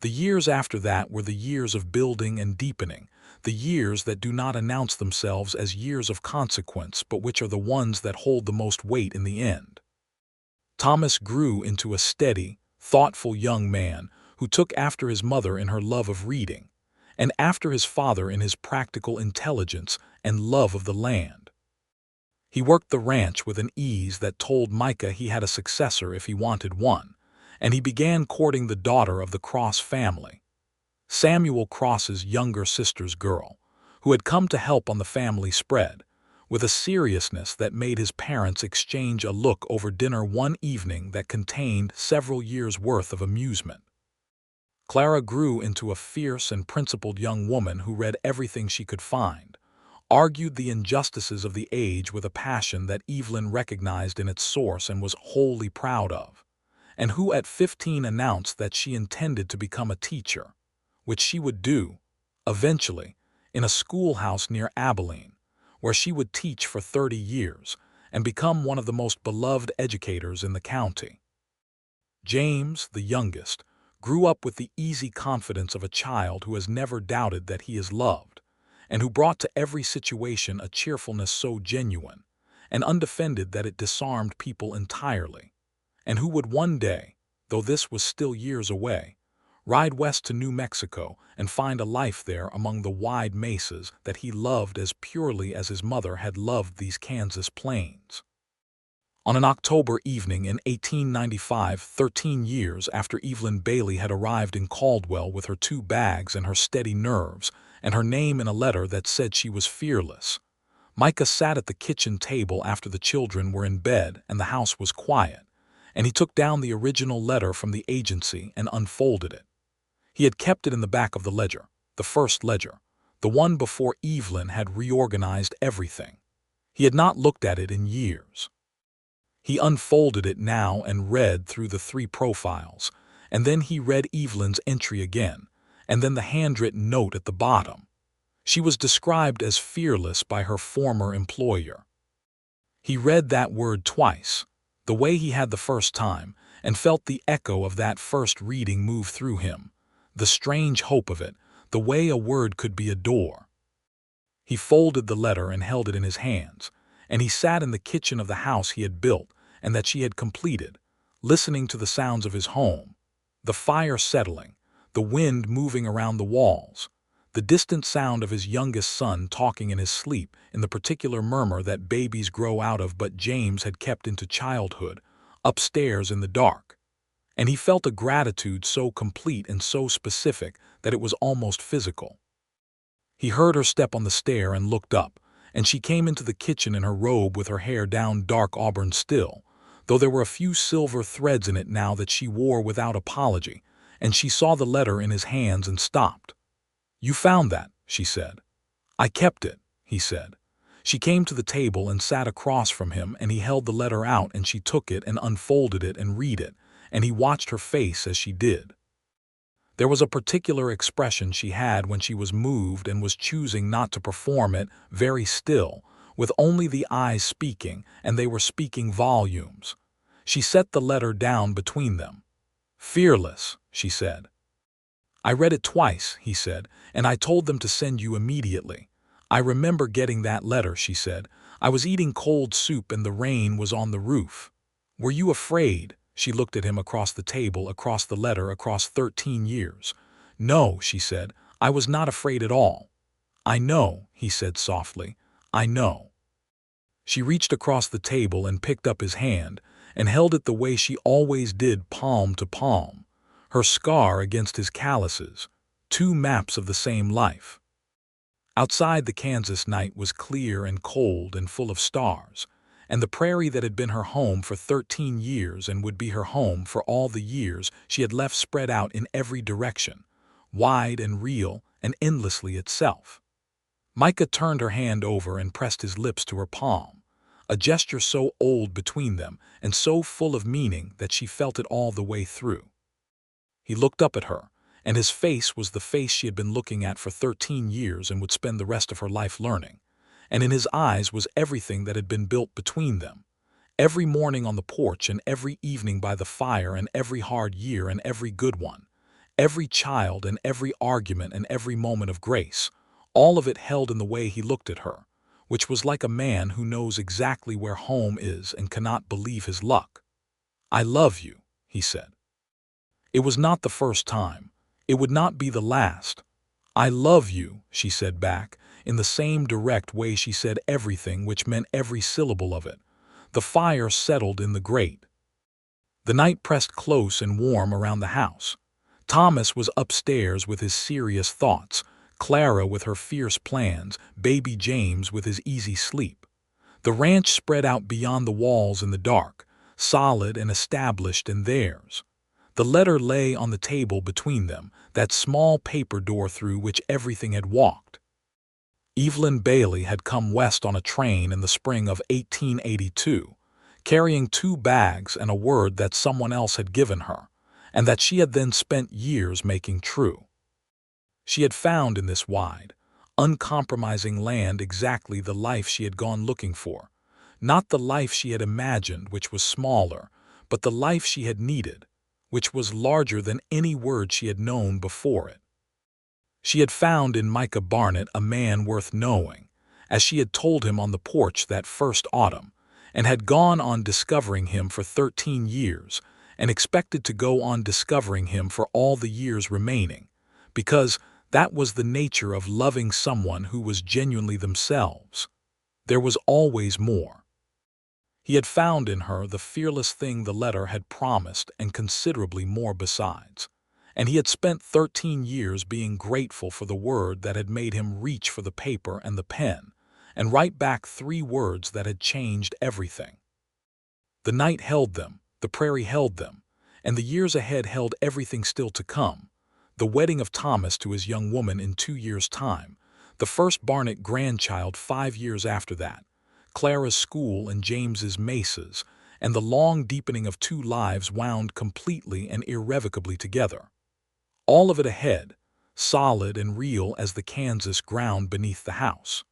The years after that were the years of building and deepening, the years that do not announce themselves as years of consequence, but which are the ones that hold the most weight in the end. Thomas grew into a steady, thoughtful young man who took after his mother in her love of reading, and after his father in his practical intelligence and love of the land. He worked the ranch with an ease that told Micah he had a successor if he wanted one, and he began courting the daughter of the Cross family, Samuel Cross's younger sister's girl, who had come to help on the family spread, with a seriousness that made his parents exchange a look over dinner one evening that contained several years' worth of amusement. Clara grew into a fierce and principled young woman who read everything she could find, argued the injustices of the age with a passion that Evelyn recognized in its source and was wholly proud of, and who at 15 announced that she intended to become a teacher, which she would do, eventually, in a schoolhouse near Abilene, where she would teach for 30 years and become one of the most beloved educators in the county. James, the youngest, grew up with the easy confidence of a child who has never doubted that he is loved, and who brought to every situation a cheerfulness so genuine and undefended that it disarmed people entirely, and who would one day, though this was still years away, ride west to New Mexico, and find a life there among the wide mesas that he loved as purely as his mother had loved these Kansas plains. On an October evening in 1895, 13 years after Evelyn Bailey had arrived in Caldwell with her 2 bags and her steady nerves, and her name in a letter that said she was fearless, Micah sat at the kitchen table after the children were in bed and the house was quiet, and he took down the original letter from the agency and unfolded it. He had kept it in the back of the ledger, the first ledger, the one before Evelyn had reorganized everything. He had not looked at it in years. He unfolded it now and read through the 3 profiles, and then he read Evelyn's entry again, and then the handwritten note at the bottom. She was described as fearless by her former employer. He read that word twice, the way he had the first time, and felt the echo of that first reading move through him, the strange hope of it, the way a word could be a door. He folded the letter and held it in his hands, and he sat in the kitchen of the house he had built and that she had completed, listening to the sounds of his home, the fire settling, the wind moving around the walls, the distant sound of his youngest son talking in his sleep in the particular murmur that babies grow out of but James had kept into childhood, upstairs in the dark. And he felt a gratitude so complete and so specific that it was almost physical. He heard her step on the stair and looked up, and she came into the kitchen in her robe with her hair down dark auburn still, though there were a few silver threads in it now that she wore without apology, and she saw the letter in his hands and stopped. "You found that," she said. "I kept it," he said. She came to the table and sat across from him, and he held the letter out and she took it and unfolded it and read it, and he watched her face as she did. There was a particular expression she had when she was moved and was choosing not to perform it, very still, with only the eyes speaking, and they were speaking volumes. She set the letter down between them. "Fearless," she said. "I read it twice," he said, "and I told them to send you immediately. I remember getting that letter," she said. "I was eating cold soup and the rain was on the roof. Were you afraid?" She looked at him across the table, across the letter, across 13 years. "No," she said, "I was not afraid at all." "I know," he said softly. "I know." She reached across the table and picked up his hand and held it the way she always did, palm to palm, her scar against his calluses, 2 maps of the same life. Outside, the Kansas night was clear and cold and full of stars, and the prairie that had been her home for 13 years and would be her home for all the years she had left spread out in every direction, wide and real and endlessly itself. Micah turned her hand over and pressed his lips to her palm, a gesture so old between them and so full of meaning that she felt it all the way through. He looked up at her, and his face was the face she had been looking at for 13 years and would spend the rest of her life learning. And in his eyes was everything that had been built between them. Every morning on the porch and every evening by the fire and every hard year and every good one. Every child and every argument and every moment of grace. All of it held in the way he looked at her, which was like a man who knows exactly where home is and cannot believe his luck. "I love you," he said. It was not the first time. It would not be the last. "I love you," she said back, in the same direct way she said everything, which meant every syllable of it. The fire settled in the grate. The night pressed close and warm around the house. Thomas was upstairs with his serious thoughts, Clara with her fierce plans, baby James with his easy sleep. The ranch spread out beyond the walls in the dark, solid and established in theirs. The letter lay on the table between them, that small paper door through which everything had walked. Evelyn Bailey had come west on a train in the spring of 1882, carrying 2 bags and a word that someone else had given her, and that she had then spent years making true. She had found in this wide, uncompromising land exactly the life she had gone looking for, not the life she had imagined, which was smaller, but the life she had needed, which was larger than any word she had known before it. She had found in Micah Barnett a man worth knowing, as she had told him on the porch that first autumn, and had gone on discovering him for 13 years, and expected to go on discovering him for all the years remaining, because that was the nature of loving someone who was genuinely themselves. There was always more. He had found in her the fearless thing the letter had promised and considerably more besides. And he had spent 13 years being grateful for the word that had made him reach for the paper and the pen, and write back 3 words that had changed everything. The night held them, the prairie held them, and the years ahead held everything still to come. The wedding of Thomas to his young woman in 2 years' time, the first Barnett grandchild 5 years after that, Clara's school and James's maces, and the long deepening of 2 lives wound completely and irrevocably together. All of it ahead, solid and real as the Kansas ground beneath the house.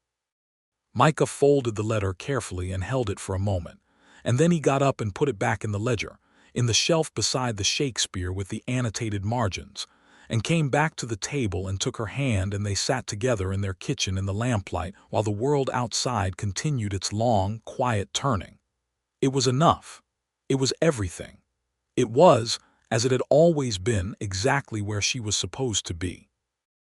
Micah folded the letter carefully and held it for a moment, and then he got up and put it back in the ledger, in the shelf beside the Shakespeare with the annotated margins, and came back to the table and took her hand, and they sat together in their kitchen in the lamplight while the world outside continued its long, quiet turning. It was enough. It was everything. It was, as it had always been, exactly where she was supposed to be.